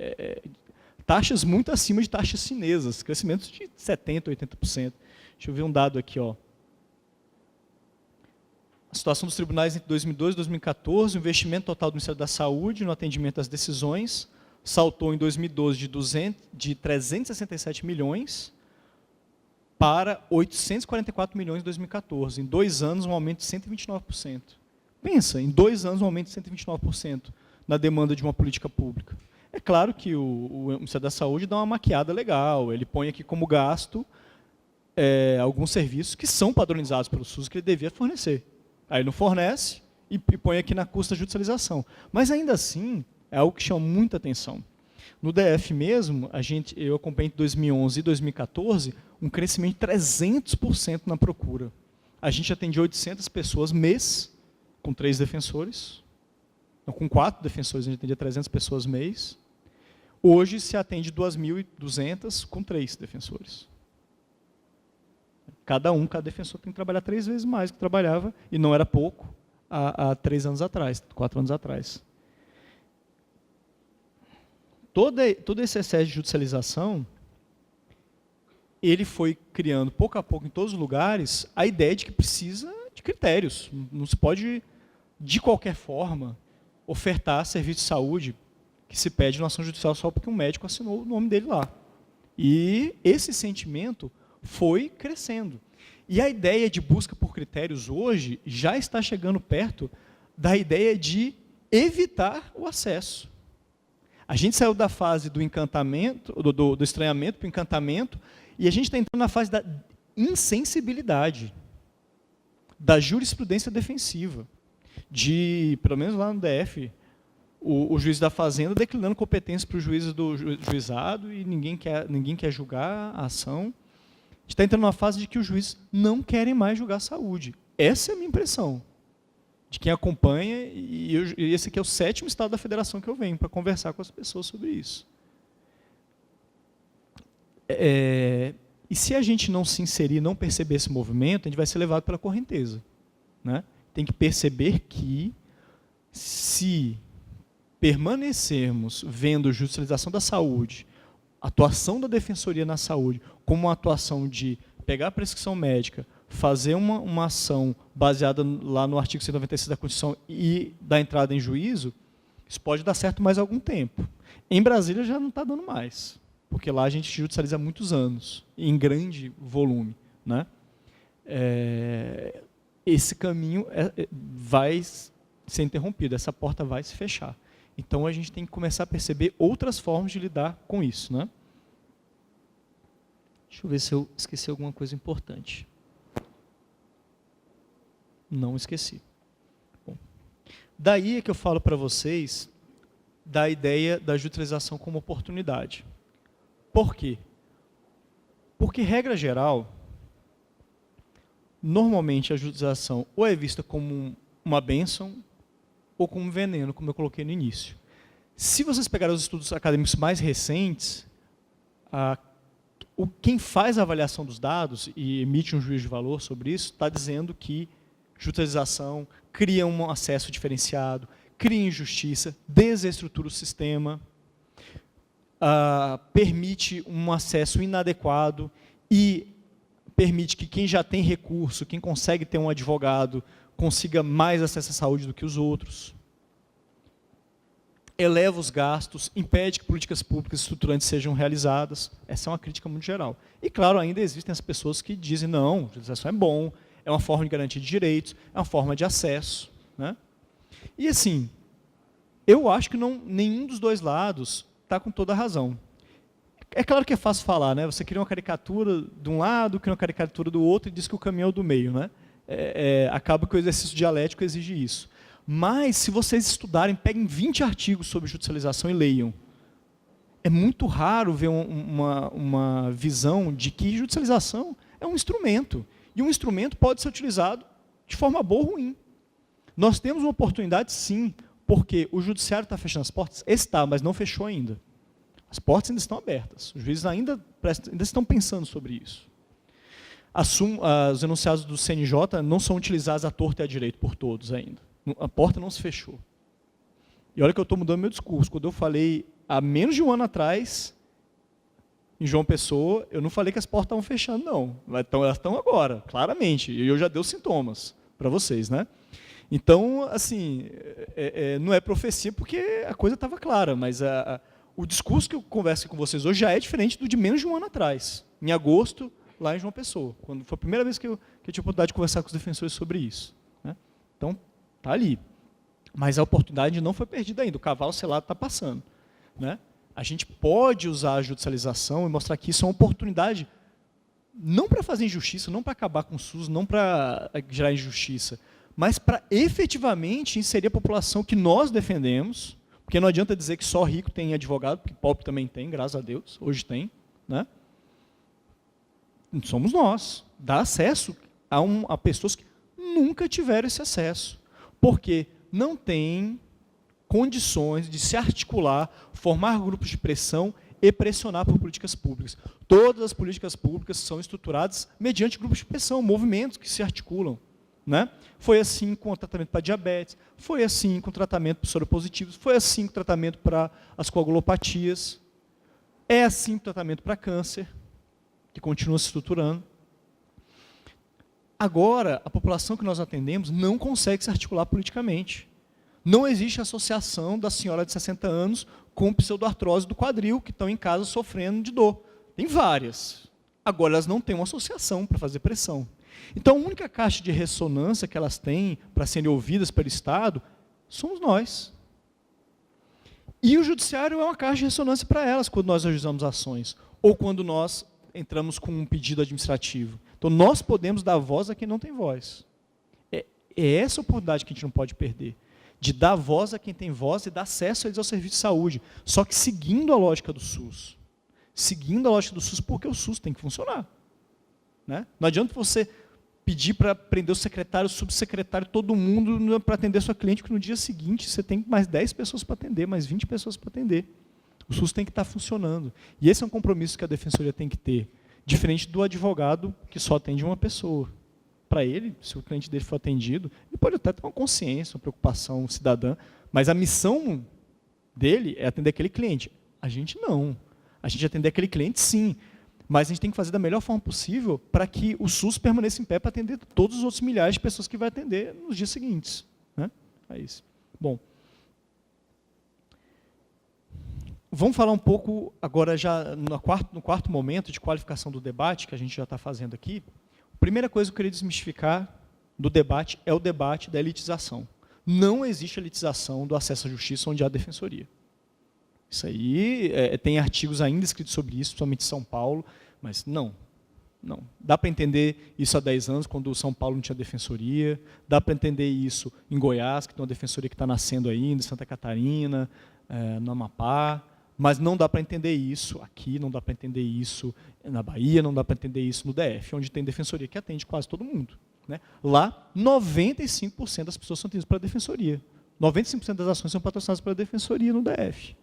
taxas muito acima de taxas chinesas, crescimentos de 70%, 80%. Deixa eu ver um dado aqui. A situação dos tribunais entre 2012 e 2014, o investimento total do Ministério da Saúde no atendimento às decisões saltou em 2012 de 367 milhões para 844 milhões em 2014. Em 2 anos, um aumento de 129%. Pensa, em 2 anos, um aumento de 129% na demanda de uma política pública. É claro que o Ministério da Saúde dá uma maquiada legal, ele põe aqui como gasto alguns serviços que são padronizados pelo SUS que ele devia fornecer. Aí não fornece e põe aqui na custa judicialização. Mas ainda assim, é algo que chama muita atenção. No DF mesmo, eu acompanhei entre 2011 e 2014 um crescimento de 300% na procura. A gente atendia 800 pessoas mês, com 3 defensores. Não, com 4 defensores, a gente atendia 300 pessoas mês. Hoje se atende 2.200 com 3 defensores. Cada defensor tem que trabalhar 3 vezes mais do que trabalhava, e não era pouco, há 3 anos atrás, 4 anos atrás. Todo esse excesso de judicialização, ele foi criando, pouco a pouco, em todos os lugares, a ideia de que precisa de critérios. Não se pode, de qualquer forma, ofertar serviço de saúde que se pede na ação judicial só porque um médico assinou o nome dele lá. E esse sentimento foi crescendo. E a ideia de busca por critérios hoje já está chegando perto da ideia de evitar o acesso. A gente saiu da fase do encantamento, do estranhamento para o encantamento, e a gente está entrando na fase da insensibilidade, da jurisprudência defensiva, pelo menos lá no DF, o juiz da Fazenda declinando competência para o juiz do juizado e ninguém quer julgar a ação. A gente está entrando numa fase de que os juízes não querem mais julgar a saúde. Essa é a minha impressão. De quem acompanha, e esse aqui é o 7º estado da federação que eu venho para conversar com as pessoas sobre isso. E se a gente não se inserir, não perceber esse movimento, a gente vai ser levado pela correnteza. Né? Tem que perceber que, se permanecermos vendo judicialização da saúde, a atuação da Defensoria na Saúde como uma atuação de pegar a prescrição médica, fazer uma ação baseada lá no artigo 196 da Constituição e dar entrada em juízo, isso pode dar certo mais algum tempo. Em Brasília já não está dando mais, porque lá a gente judicializa há muitos anos, em grande volume, né? Esse caminho vai ser interrompido, essa porta vai se fechar. Então, a gente tem que começar a perceber outras formas de lidar com isso, né? Deixa eu ver se eu esqueci alguma coisa importante. Não esqueci. Bom, daí é que eu falo para vocês da ideia da judicialização como oportunidade. Por quê? Porque, regra geral, normalmente a judicialização ou é vista como uma bênção ou como um veneno, como eu coloquei no início. Se vocês pegarem os estudos acadêmicos mais recentes, quem faz a avaliação dos dados e emite um juízo de valor sobre isso, está dizendo que judicialização cria um acesso diferenciado, cria injustiça, desestrutura o sistema, permite um acesso inadequado e permite que quem já tem recurso, quem consegue ter um advogado, consiga mais acesso à saúde do que os outros. Eleva os gastos, impede que políticas públicas estruturantes sejam realizadas. Essa é uma crítica muito geral. E, claro, ainda existem as pessoas que dizem, não, a judicialização é bom, é uma forma de garantia de direitos, é uma forma de acesso, né? E, assim, eu acho que nenhum dos dois lados está com toda a razão. É claro que é fácil falar, né? Você cria uma caricatura de um lado, cria uma caricatura do outro e diz que o caminho é o do meio, né? Acaba que o exercício dialético exige isso. Mas, se vocês estudarem, peguem 20 artigos sobre judicialização e leiam. É muito raro ver uma visão de que judicialização é um instrumento. E um instrumento pode ser utilizado de forma boa ou ruim. Nós temos uma oportunidade, sim, porque o judiciário está fechando as portas? Está, mas não fechou ainda. As portas ainda estão abertas. Os juízes ainda estão pensando sobre isso. Os enunciados do CNJ não são utilizados à torta e à direita por todos ainda. A porta não se fechou. E olha que eu estou mudando meu discurso. Quando eu falei há menos de um ano atrás, em João Pessoa, eu não falei que as portas estavam fechando, não. Elas estão agora, claramente. E eu já dei sintomas para vocês, né? Então, assim, não é profecia porque a coisa estava clara, mas o discurso que eu converso com vocês hoje já é diferente do de menos de um ano atrás, em agosto, lá em João Pessoa, quando foi a primeira vez que eu tive a oportunidade de conversar com os defensores sobre isso, né? Então, está ali. Mas a oportunidade não foi perdida ainda, o cavalo selado está passando, né? A gente pode usar a judicialização e mostrar que isso é uma oportunidade, não para fazer injustiça, não para acabar com o SUS, não para gerar injustiça, mas para efetivamente inserir a população que nós defendemos, porque não adianta dizer que só rico tem advogado, porque pobre também tem, graças a Deus, hoje tem, né? Somos nós, dá acesso a pessoas que nunca tiveram esse acesso, porque não tem condições de se articular, formar grupos de pressão e pressionar por políticas públicas. Todas as políticas públicas são estruturadas mediante grupos de pressão, movimentos que se articulam, né? Foi assim com o tratamento para diabetes, foi assim com o tratamento para soropositivos, foi assim com o tratamento para as coagulopatias, é assim com o tratamento para câncer, que continua se estruturando. Agora, a população que nós atendemos não consegue se articular politicamente. Não existe associação da senhora de 60 anos com pseudoartrose do quadril, que estão em casa sofrendo de dor. Tem várias. Agora, elas não têm uma associação para fazer pressão. Então, a única caixa de ressonância que elas têm para serem ouvidas pelo Estado somos nós. E o judiciário é uma caixa de ressonância para elas, quando nós ajuizamos ações, ou quando nós entramos com um pedido administrativo. Então, nós podemos dar voz a quem não tem voz. É essa oportunidade que a gente não pode perder, de dar voz a quem tem voz e dar acesso a eles ao serviço de saúde, só que seguindo a lógica do SUS. Seguindo a lógica do SUS, porque o SUS tem que funcionar, né? Não adianta você pedir para prender o secretário, o subsecretário, todo mundo para atender sua cliente, que no dia seguinte você tem mais 10 pessoas para atender, mais 20 pessoas para atender. O SUS tem que estar funcionando. E esse é um compromisso que a Defensoria tem que ter, diferente do advogado que só atende uma pessoa. Para ele, se o cliente dele for atendido, ele pode até ter uma consciência, uma preocupação cidadã, mas a missão dele é atender aquele cliente. A gente não. A gente atender aquele cliente, sim, mas a gente tem que fazer da melhor forma possível para que o SUS permaneça em pé para atender todos os outros milhares de pessoas que vai atender nos dias seguintes. Né? É isso. Bom, vamos falar um pouco agora já no quarto momento de qualificação do debate, que a gente já está fazendo aqui. A primeira coisa que eu queria desmistificar do debate é o debate da elitização. Não existe elitização do acesso à justiça onde há defensoria. Isso aí, tem artigos ainda escritos sobre isso, principalmente em São Paulo, mas não. Dá para entender isso há 10 anos, quando o São Paulo não tinha defensoria, dá para entender isso em Goiás, que tem uma defensoria que está nascendo ainda, em Santa Catarina, no Amapá, mas não dá para entender isso aqui, não dá para entender isso na Bahia, não dá para entender isso no DF, onde tem defensoria que atende quase todo mundo. Né? Lá, 95% das pessoas são atendidas pela defensoria. 95% das ações são patrocinadas pela defensoria no DF.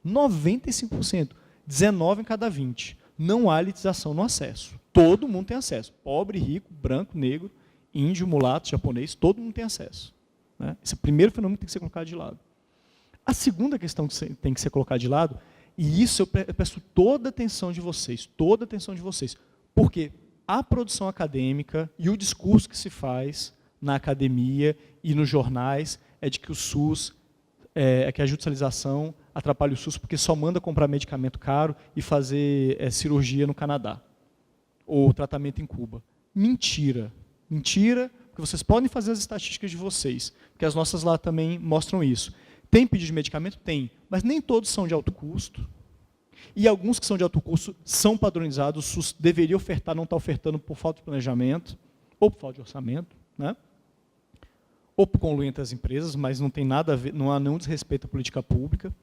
95%. 19 em cada 20. Não há elitização no acesso. Todo mundo tem acesso. Pobre, rico, branco, negro, índio, mulato, japonês, todo mundo tem acesso. Né? Esse é o primeiro fenômeno que tem que ser colocado de lado. A segunda questão que tem que ser colocada de lado, e isso eu peço toda a atenção de vocês, porque a produção acadêmica e o discurso que se faz na academia e nos jornais é de que o SUS, que a judicialização atrapalha o SUS porque só manda comprar medicamento caro e fazer cirurgia no Canadá, ou tratamento em Cuba. Mentira. Mentira, porque vocês podem fazer as estatísticas de vocês, porque as nossas lá também mostram isso. Tem pedido de medicamento? Tem, mas nem todos são de alto custo. E alguns que são de alto custo são padronizados, o SUS deveria ofertar, não está ofertando por falta de planejamento, ou por falta de orçamento, né? Ou por conluio entre as empresas, mas não tem nada a ver, não há nenhum desrespeito à política pública.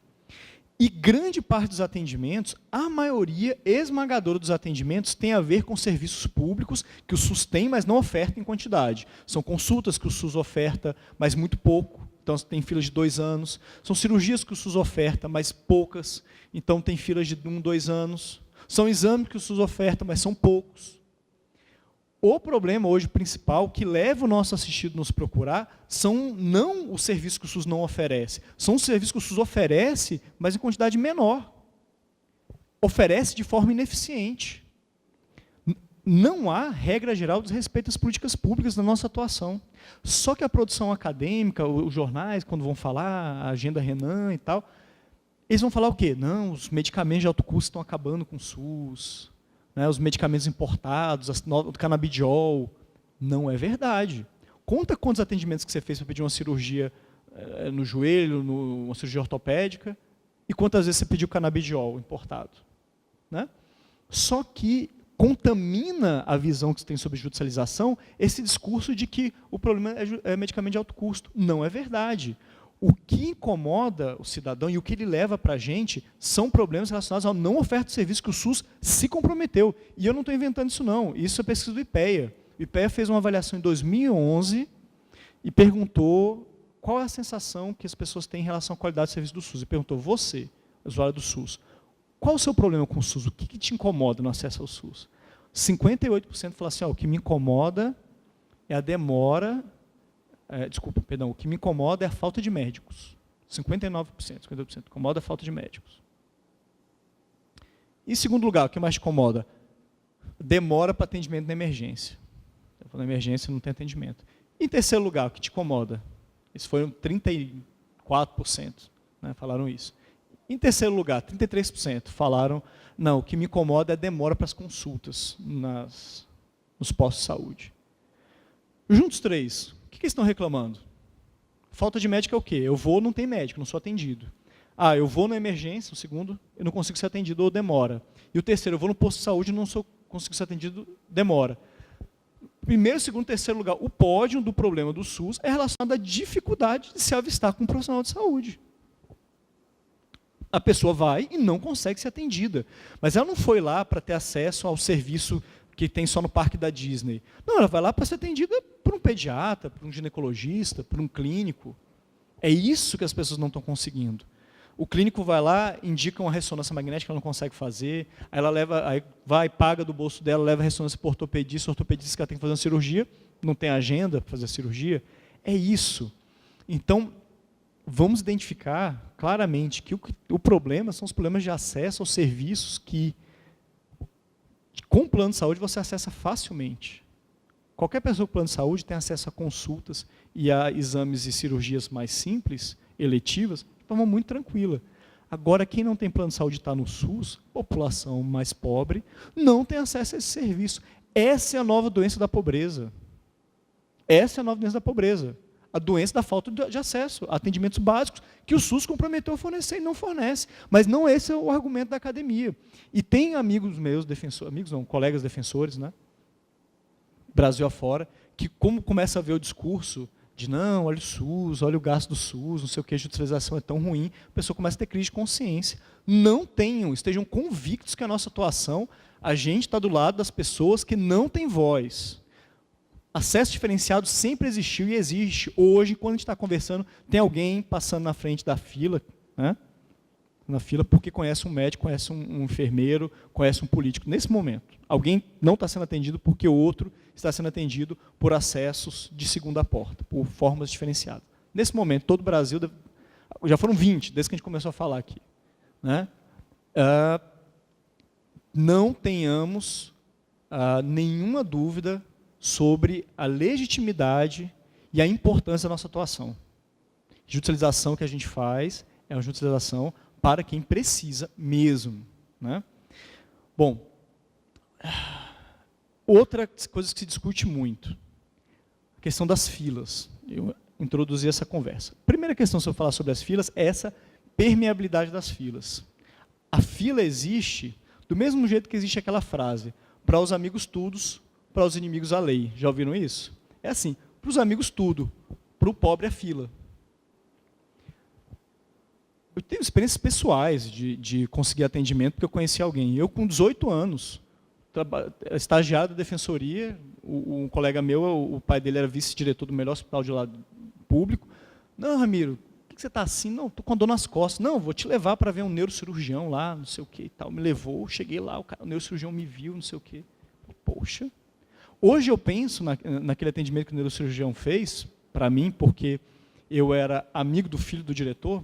E grande parte dos atendimentos, a maioria esmagadora dos atendimentos tem a ver com serviços públicos que o SUS tem, mas não oferta em quantidade. São consultas que o SUS oferta, mas muito pouco. Então, tem filas de 2 anos. São cirurgias que o SUS oferta, mas poucas. Então, tem filas de 1, 2 anos. São exames que o SUS oferta, mas são poucos. O problema hoje principal que leva o nosso assistido a nos procurar são não os serviços que o SUS não oferece, são os serviços que o SUS oferece, mas em quantidade menor. Oferece de forma ineficiente. Não há regra geral de respeito às políticas públicas na nossa atuação. Só que a produção acadêmica, os jornais, quando vão falar, a agenda Renan e tal, eles vão falar o quê? Não, os medicamentos de alto custo estão acabando com o SUS. Os medicamentos importados, o canabidiol. Não é verdade. Conta quantos atendimentos que você fez para pedir uma cirurgia no joelho, uma cirurgia ortopédica, e quantas vezes você pediu canabidiol importado. Né? Só que contamina a visão que você tem sobre judicialização esse discurso de que o problema é medicamento de alto custo. Não é verdade. O que incomoda o cidadão e o que ele leva para a gente são problemas relacionados à não oferta de serviço que o SUS se comprometeu. E eu não estou inventando isso, não. Isso é pesquisa do IPEA. O IPEA fez uma avaliação em 2011 e perguntou qual é a sensação que as pessoas têm em relação à qualidade de serviço do SUS. E perguntou, você, usuário do SUS, qual o seu problema com o SUS? O que te incomoda no acesso ao SUS? 58% falaram assim, o que me incomoda é a demora... o que me incomoda é a falta de médicos. 58% incomoda a falta de médicos. Em segundo lugar, o que mais te incomoda? Demora para atendimento na emergência. Na emergência não tem atendimento. Em terceiro lugar, o que te incomoda? Esses foram 34%, né, falaram isso. Em terceiro lugar, 33% falaram, não, o que me incomoda é a demora para as consultas nos postos de saúde. Juntos três, o que eles estão reclamando? Falta de médico é o quê? Eu vou, não tem médico, não sou atendido. Eu vou na emergência, o segundo, eu não consigo ser atendido ou demora. E o terceiro, eu vou no posto de saúde e não consigo ser atendido, demora. Primeiro, segundo, terceiro lugar, o pódio do problema do SUS é relacionado à dificuldade de se avistar com um profissional de saúde. A pessoa vai e não consegue ser atendida. Mas ela não foi lá para ter acesso ao serviço que tem só no parque da Disney. Não, ela vai lá para ser atendida por um pediatra, por um ginecologista, por um clínico. É isso que as pessoas não estão conseguindo. O clínico vai lá, indica uma ressonância magnética que ela não consegue fazer, aí ela vai, paga do bolso dela, leva a ressonância para o ortopedista, diz que ela tem que fazer uma cirurgia, não tem agenda para fazer a cirurgia. É isso. Então, vamos identificar claramente que o problema são os problemas de acesso aos serviços que, com o plano de saúde, você acessa facilmente. Qualquer pessoa com plano de saúde tem acesso a consultas e a exames e cirurgias mais simples, eletivas, de forma muito tranquila. Agora, quem não tem plano de saúde está no SUS, população mais pobre, não tem acesso a esse serviço. Essa é a nova doença da pobreza. Essa é a nova doença da pobreza. A doença da falta de acesso a atendimentos básicos que o SUS comprometeu a fornecer e não fornece. Mas não esse é o argumento da academia. E tem amigos meus, colegas defensores, né, Brasil afora, que como começa a ver o discurso de não, olha o SUS, olha o gasto do SUS, não sei o que, a judicialização é tão ruim, a pessoa começa a ter crise de consciência. Não tenham, estejam convictos que a nossa atuação, a gente está do lado das pessoas que não têm voz. Acesso diferenciado sempre existiu e existe. Hoje, quando a gente está conversando, tem alguém passando na frente da fila, né? Na fila porque conhece um médico, conhece um enfermeiro, conhece um político. Nesse momento, alguém não está sendo atendido porque o outro está sendo atendido por acessos de segunda porta, por formas diferenciadas. Nesse momento, todo o Brasil, já foram 20, desde que a gente começou a falar aqui, né? Não tenhamos nenhuma dúvida sobre a legitimidade e a importância da nossa atuação. A judicialização que a gente faz é uma judicialização para quem precisa mesmo, né? Bom, outra coisa que se discute muito, a questão das filas. Eu introduzi essa conversa. A primeira questão, se eu falar sobre as filas, é essa permeabilidade das filas. A fila existe do mesmo jeito que existe aquela frase, para os amigos todos, para os inimigos a lei. Já ouviram isso? É assim, para os amigos tudo, para o pobre a fila. Eu tenho experiências pessoais de conseguir atendimento, porque eu conheci alguém. Eu, com 18 anos, estagiário da defensoria, um colega meu, o pai dele era vice-diretor do melhor hospital de lá público. Não, Ramiro, por que você está assim? Não, estou com dor nas costas. Não, vou te levar para ver um neurocirurgião lá, não sei o que e tal. Me levou, cheguei lá, o neurocirurgião me viu, não sei o que. Poxa. Hoje eu penso naquele atendimento que o neurocirurgião fez, para mim, porque eu era amigo do filho do diretor.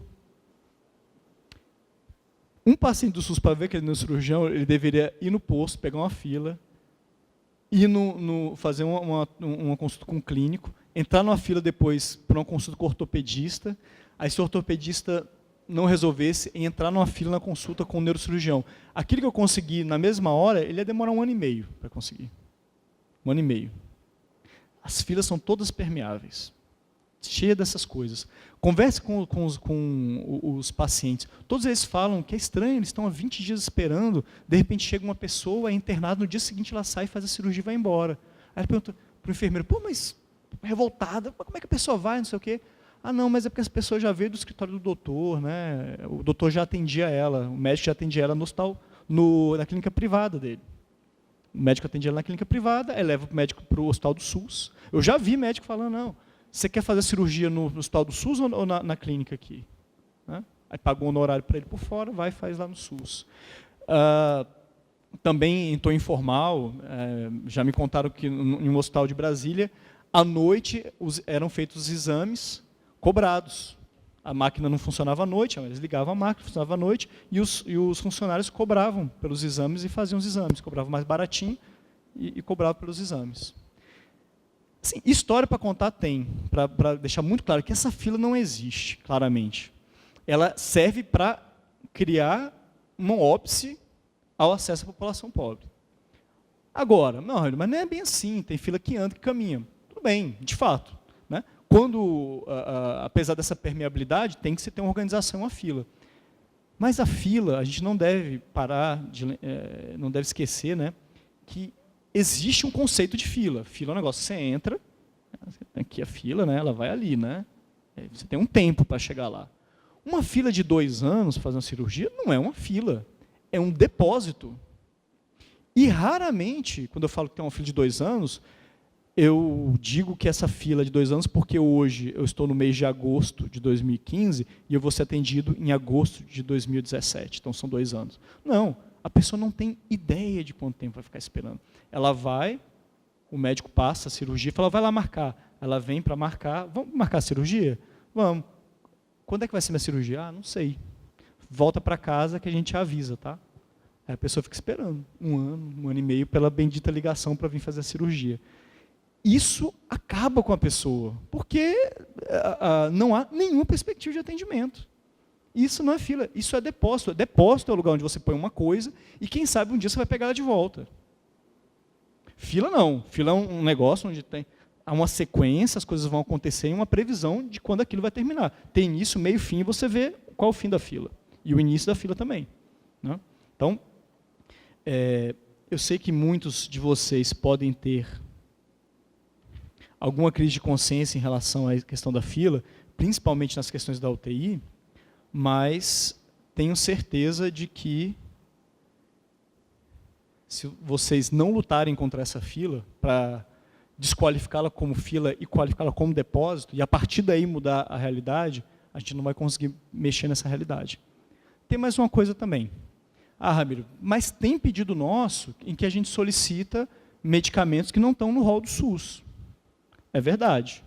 Um paciente do SUS, para ver aquele neurocirurgião, ele deveria ir no posto, pegar uma fila, ir fazer uma consulta com um clínico, entrar numa fila depois para uma consulta com o ortopedista, aí se o ortopedista não resolvesse, entrar numa fila na consulta com o neurocirurgião. Aquilo que eu consegui na mesma hora, ele ia demorar 1 ano e meio para conseguir. 1 ano e meio. As filas são todas permeáveis, cheias dessas coisas. Converse com os pacientes. Todos eles falam que é estranho, eles estão há 20 dias esperando, de repente chega uma pessoa, é internada, no dia seguinte ela sai, faz a cirurgia e vai embora. Aí ela pergunta para o enfermeiro, pô, mas revoltada, como é que a pessoa vai, não sei o quê? Ah, não, mas é porque as pessoas já veio do escritório do doutor, né? O doutor já atendia ela, o médico já atendia ela no hospital, na clínica privada dele. O médico atendia ela na clínica privada, aí leva o médico para o hospital do SUS. Eu já vi médico falando, não, você quer fazer a cirurgia no hospital do SUS ou na clínica aqui? Né? Aí pagou um honorário para ele por fora, vai e faz lá no SUS. Também em tom informal, já me contaram que em um hospital de Brasília, à noite eram feitos os exames cobrados. A máquina não funcionava à noite, eles ligavam a máquina, funcionava à noite, e os funcionários cobravam pelos exames e faziam os exames. Cobravam mais baratinho e cobravam pelos exames. Assim, história para contar tem, para deixar muito claro que essa fila não existe, claramente. Ela serve para criar um óbice ao acesso à população pobre. Agora, não, mas não é bem assim, tem fila que anda, que caminha. Tudo bem, de fato. Né? Quando, apesar dessa permeabilidade, tem que se ter uma organização, uma fila. Mas a fila, a gente não deve parar, não deve esquecer, né, que existe um conceito de fila. Fila é um negócio, você entra, aqui a fila, né, ela vai ali, né? Você tem um tempo para chegar lá. Uma fila de 2 anos fazendo cirurgia não é uma fila, é um depósito. E raramente, quando eu falo que tem uma fila de 2 anos, eu digo que essa fila de 2 anos, porque hoje eu estou no mês de agosto de 2015 e eu vou ser atendido em agosto de 2017, então são 2 anos. Não, a pessoa não tem ideia de quanto tempo vai ficar esperando. Ela vai, o médico passa a cirurgia e fala, vai lá marcar. Ela vem para marcar, vamos marcar a cirurgia? Vamos. quando é que vai ser minha cirurgia? Ah, não sei. Volta para casa que a gente avisa, tá? Aí a pessoa fica esperando 1 ano e meio, pela bendita ligação para vir fazer a cirurgia. Isso acaba com a pessoa, porque não há nenhuma perspectiva de atendimento. Isso não é fila, isso é depósito. Depósito é o lugar onde você põe uma coisa e quem sabe um dia você vai pegar ela de volta. Fila não. Fila é um negócio onde há uma sequência, as coisas vão acontecer e uma previsão de quando aquilo vai terminar. Tem início, meio, fim, e você vê qual é o fim da fila. E o início da fila também. Né? Então, eu sei que muitos de vocês podem ter alguma crise de consciência em relação à questão da fila, principalmente nas questões da UTI, mas tenho certeza de que se vocês não lutarem contra essa fila, para desqualificá-la como fila e qualificá-la como depósito, e a partir daí mudar a realidade, a gente não vai conseguir mexer nessa realidade. Tem mais uma coisa também. Ah, Ramiro, mas tem pedido nosso em que a gente solicita medicamentos que não estão no rol do SUS. É verdade.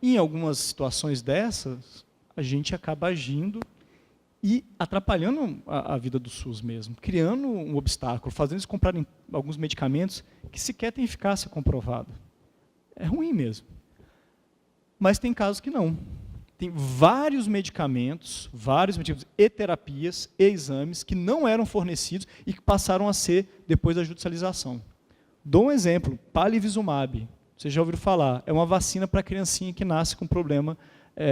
E em algumas situações dessas, a gente acaba agindo e atrapalhando a vida do SUS mesmo, criando um obstáculo, fazendo eles comprarem alguns medicamentos que sequer têm eficácia comprovada. É ruim mesmo. Mas tem casos que não. Tem vários medicamentos e terapias e exames que não eram fornecidos e que passaram a ser depois da judicialização. Dou um exemplo, Palivizumab. Vocês já ouviram falar, é uma vacina para criancinha que nasce com problema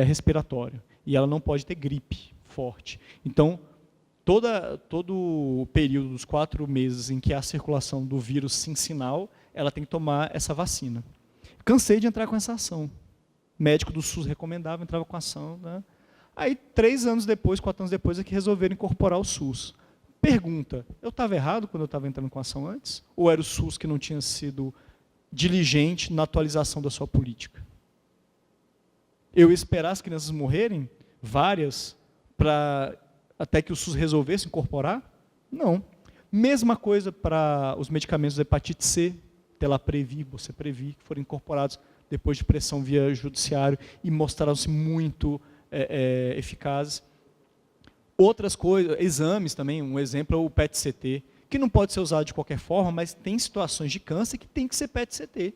respiratório. E ela não pode ter gripe forte. Então, todo o período dos 4 meses em que há a circulação do vírus sinal, ela tem que tomar essa vacina. Cansei de entrar com essa ação. O médico do SUS recomendava, entrava com a ação. Né? Aí, 3 anos depois, 4 anos depois, é que resolveram incorporar o SUS. Pergunta, eu estava errado quando eu estava entrando com a ação antes? Ou era o SUS que não tinha sido diligente na atualização da sua política? Eu ia esperar as crianças morrerem, várias, até que o SUS resolvesse incorporar? Não. Mesma coisa para os medicamentos da hepatite C, Telaprevir, Boceprevir, que foram incorporados depois de pressão via judiciário e mostraram-se muito eficazes. Outras coisas, exames também, um exemplo é o PET-CT, que não pode ser usado de qualquer forma, mas tem situações de câncer que tem que ser PET-CT.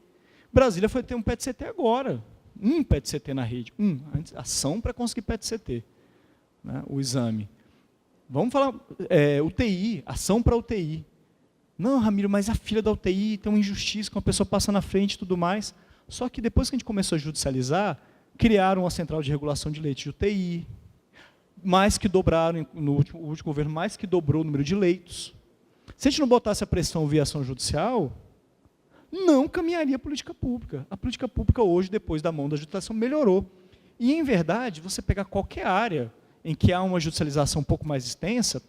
Brasília foi ter um PET-CT agora, um PET-CT na rede, ação para conseguir PET-CT, né, o exame. Vamos falar, UTI, ação para UTI. Não, Ramiro, mas a fila da UTI tem uma injustiça, com a pessoa passa na frente e tudo mais. Só que depois que a gente começou a judicializar, criaram uma central de regulação de leite de UTI, mais que dobraram, no último governo, mais que dobrou o número de leitos. Se a gente não botasse a pressão via ação judicial, não caminharia a política pública. A política pública hoje, depois da mão da judicialização, melhorou. E, em verdade, você pegar qualquer área em que há uma judicialização um pouco mais extensa,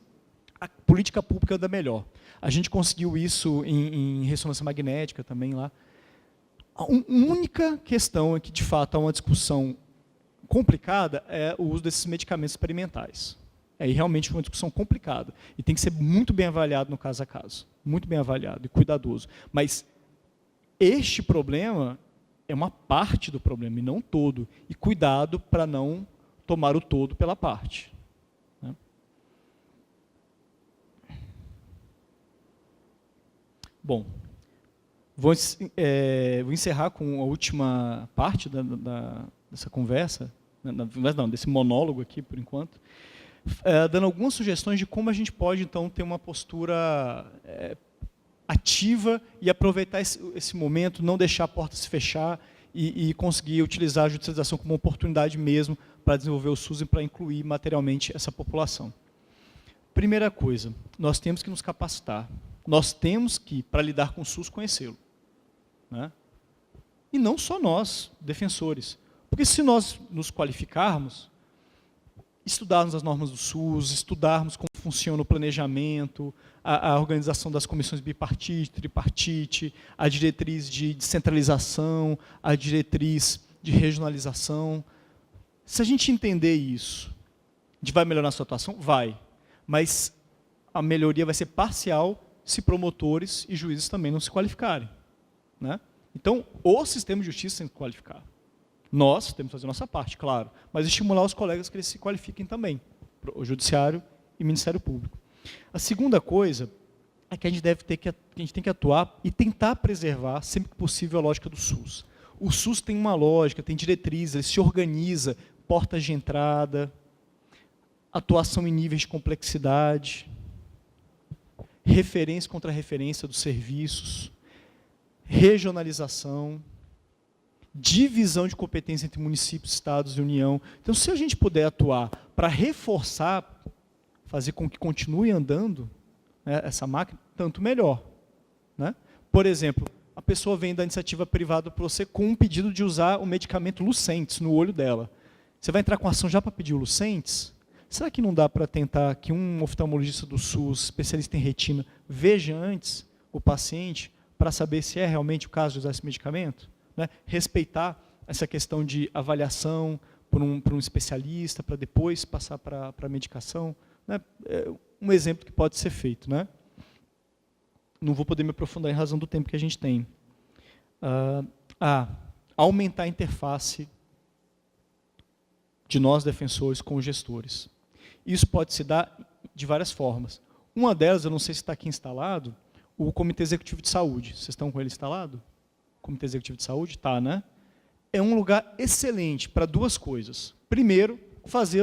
a política pública anda melhor. A gente conseguiu isso em ressonância magnética também lá. A única questão é que, de fato, há uma discussão complicada é o uso desses medicamentos experimentais. É realmente uma discussão complicada. E tem que ser muito bem avaliado no caso a caso. Muito bem avaliado e cuidadoso. Mas este problema é uma parte do problema, e não todo. E cuidado para não tomar o todo pela parte. Né? Bom, vou encerrar com a última parte dessa conversa, desse monólogo aqui, por enquanto, dando algumas sugestões de como a gente pode, então, ter uma postura ativa e aproveitar esse momento, não deixar a porta se fechar e conseguir utilizar a judicialização como uma oportunidade mesmo para desenvolver o SUS e para incluir materialmente essa população. Primeira coisa, nós temos que nos capacitar. Nós temos que, para lidar com o SUS, conhecê-lo. Né? E não só nós, defensores. Porque se nós nos qualificarmos, estudarmos as normas do SUS, estudarmos como funciona o planejamento, a organização das comissões bipartite, tripartite, a diretriz de descentralização, a diretriz de regionalização. Se a gente entender isso, a gente vai melhorar a sua atuação? Vai. Mas a melhoria vai ser parcial se promotores e juízes também não se qualificarem. Né? Então, o sistema de justiça tem que qualificar. Nós temos que fazer a nossa parte, claro, mas estimular os colegas que eles se qualifiquem também, o Judiciário e o Ministério Público. A segunda coisa é que a gente tem que atuar e tentar preservar, sempre que possível, a lógica do SUS. O SUS tem uma lógica, tem diretrizes, ele se organiza, portas de entrada, atuação em níveis de complexidade, referência contra referência dos serviços, regionalização, divisão de competência entre municípios, estados e União. Então, se a gente puder atuar para reforçar, fazer com que continue andando, né, essa máquina, tanto melhor. Né? Por exemplo, a pessoa vem da iniciativa privada para você com um pedido de usar o medicamento Lucentis no olho dela. Você vai entrar com ação já para pedir o Lucentis? Será que não dá para tentar que um oftalmologista do SUS, especialista em retina, veja antes o paciente para saber se é realmente o caso de usar esse medicamento? Né? Respeitar essa questão de avaliação por um especialista, para depois passar para a medicação. Né? É um exemplo que pode ser feito. Né? Não vou poder me aprofundar em razão do tempo que a gente tem. Aumentar a interface de nós, defensores, com os gestores. Isso pode se dar de várias formas. Uma delas, eu não sei se está aqui instalado, o Comitê Executivo de Saúde. Vocês estão com ele instalado? Comitê Executivo de Saúde? Tá, né? É um lugar excelente para duas coisas. Primeiro, fazer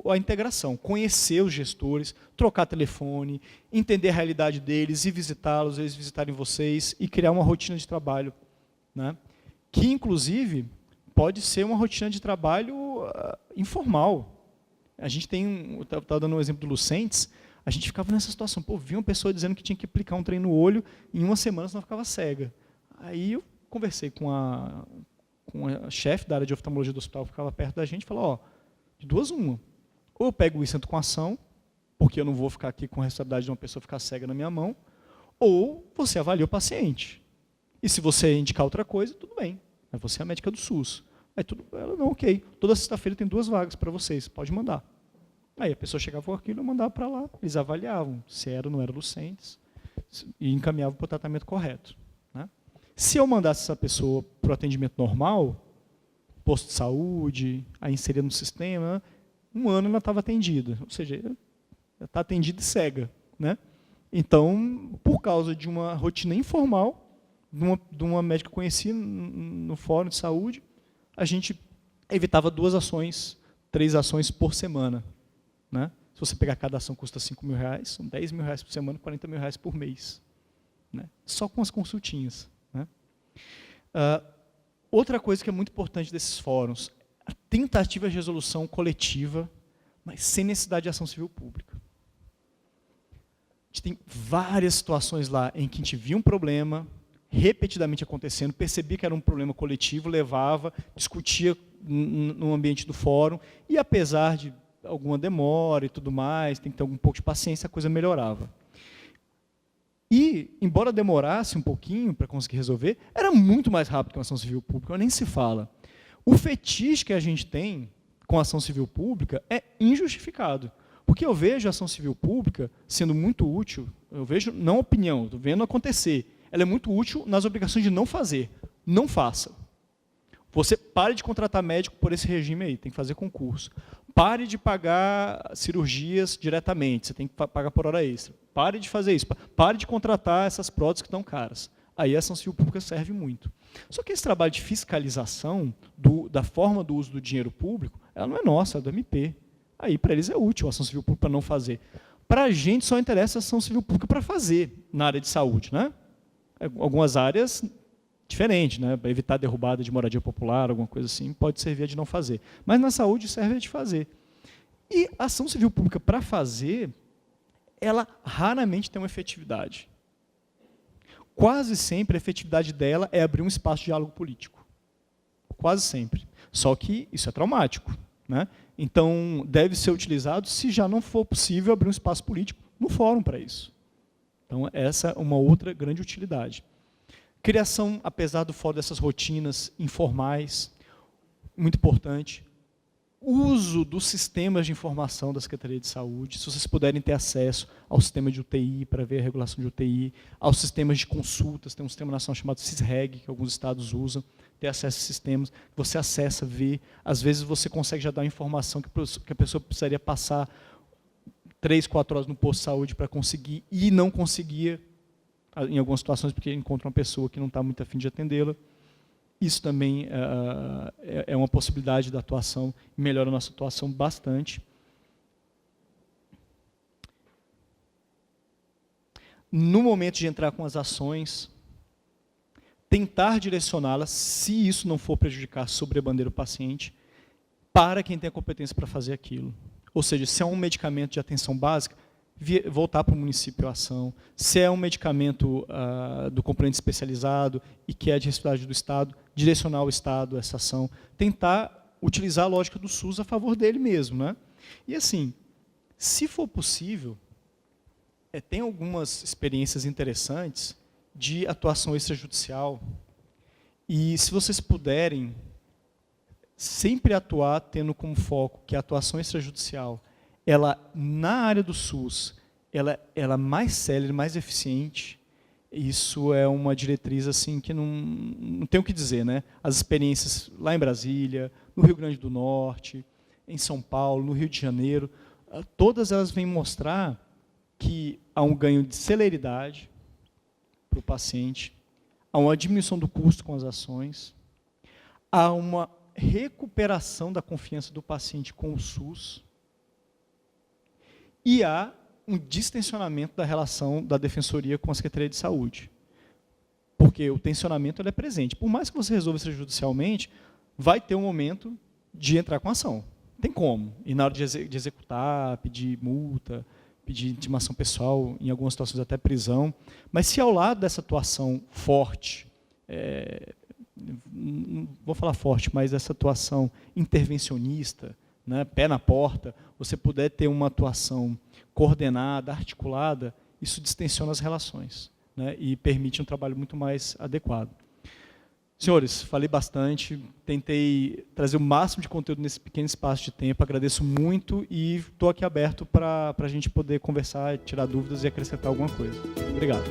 a integração, conhecer os gestores, trocar telefone, entender a realidade deles, ir visitá-los, eles visitarem vocês e criar uma rotina de trabalho. Né? Que, inclusive, pode ser uma rotina de trabalho informal. A gente tem, estava dando um exemplo do Lucentis, a gente ficava nessa situação, vi uma pessoa dizendo que tinha que aplicar um trem no olho, e em uma semana senão ficava cega. Aí eu conversei com a chefe da área de oftalmologia do hospital que ficava perto da gente e falou, de duas uma, ou eu pego isso e entro com ação, porque eu não vou ficar aqui com a responsabilidade de uma pessoa ficar cega na minha mão, ou você avalia o paciente. E se você indicar outra coisa, tudo bem, você é a médica do SUS. Aí ela, não, ok, toda sexta-feira tem 2 vagas para vocês, pode mandar. Aí a pessoa chegava com aquilo, eu mandava para lá, eles avaliavam se era ou não era Lucentis, e encaminhavam para o tratamento correto. Né? Se eu mandasse essa pessoa para o atendimento normal, posto de saúde, aí inserir no sistema, 1 ano ela estava atendida, ou seja, ela está atendida e cega. Né? Então, por causa de uma rotina informal, de uma médica conhecida no fórum de saúde, a gente evitava 2 ações, 3 ações por semana. Né? Se você pegar cada ação custa R$5.000, são R$10.000 por semana, R$40.000 por mês. Né? Só com as consultinhas. Né? Outra coisa que é muito importante desses fóruns, a tentativa de resolução coletiva, mas sem necessidade de ação civil pública. A gente tem várias situações lá em que a gente via um problema repetidamente acontecendo, percebia que era um problema coletivo, levava, discutia no ambiente do fórum, e apesar de alguma demora e tudo mais, tem que ter um pouco de paciência, a coisa melhorava. E, embora demorasse um pouquinho para conseguir resolver, era muito mais rápido que uma ação civil pública, nem se fala. O fetiche que a gente tem com a ação civil pública é injustificado, porque eu vejo a ação civil pública sendo muito útil, eu vejo, não opinião, estou vendo acontecer, ela é muito útil nas obrigações de não fazer. Não faça. Você pare de contratar médico por esse regime aí, tem que fazer concurso. Pare de pagar cirurgias diretamente, você tem que pagar por hora extra. Pare de fazer isso, pare de contratar essas próteses que estão caras. Aí a ação civil pública serve muito. Só que esse trabalho de fiscalização da forma do uso do dinheiro público, ela não é nossa, é do MP. Aí para eles é útil a ação civil pública para não fazer. Para a gente só interessa a ação civil pública para fazer na área de saúde, né? Algumas áreas diferentes, né? Para evitar derrubada de moradia popular, alguma coisa assim, pode servir a de não fazer. Mas na saúde serve a de fazer. E a ação civil pública para fazer, ela raramente tem uma efetividade. Quase sempre a efetividade dela é abrir um espaço de diálogo político. Quase sempre. Só que isso é traumático. Né? Então, deve ser utilizado, se já não for possível, abrir um espaço político no fórum para isso. Então, essa é uma outra grande utilidade. Criação, apesar do fórum dessas rotinas informais, muito importante. Uso dos sistemas de informação da Secretaria de Saúde, se vocês puderem ter acesso ao sistema de UTI, para ver a regulação de UTI, aos sistemas de consultas, tem um sistema nacional chamado CISREG, que alguns estados usam, ter acesso a sistemas, você acessa, vê, às vezes você consegue já dar uma informação que a pessoa precisaria passar 3, 4 horas no posto de saúde para conseguir, e não conseguia, em algumas situações, porque encontra uma pessoa que não está muito afim de atendê-la. Isso também é uma possibilidade da atuação, melhora a nossa atuação bastante. No momento de entrar com as ações, tentar direcioná-las, se isso não for prejudicar sobrebandeira o paciente, para quem tem a competência para fazer aquilo. Ou seja, se é um medicamento de atenção básica, voltar para o município a ação. Se é um medicamento do componente especializado e que é de responsabilidade do Estado, direcionar o Estado essa ação. Tentar utilizar a lógica do SUS a favor dele mesmo, né? E assim, se for possível, tem algumas experiências interessantes de atuação extrajudicial, e se vocês puderem sempre atuar tendo como foco que a atuação extrajudicial, ela na área do SUS, ela é mais célere, mais eficiente. Isso é uma diretriz assim que não tem o que dizer, né? As experiências lá em Brasília, no Rio Grande do Norte, em São Paulo, no Rio de Janeiro, todas elas vêm mostrar que há um ganho de celeridade para o paciente, há uma diminuição do custo com as ações, há uma recuperação da confiança do paciente com o SUS e há um distensionamento da relação da Defensoria com a Secretaria de Saúde. Porque o tensionamento ele é presente. Por mais que você resolva extrajudicialmente, vai ter um momento de entrar com a ação. Tem como. E na hora de executar, pedir multa, pedir intimação pessoal, em algumas situações até prisão. Mas se ao lado dessa atuação forte, não vou falar forte, mas essa atuação intervencionista, né, pé na porta, você puder ter uma atuação coordenada, articulada, isso distensiona as relações, né, e permite um trabalho muito mais adequado. Senhores, falei bastante, tentei trazer o máximo de conteúdo nesse pequeno espaço de tempo, agradeço muito e estou aqui aberto para a gente poder conversar, tirar dúvidas e acrescentar alguma coisa. Obrigado.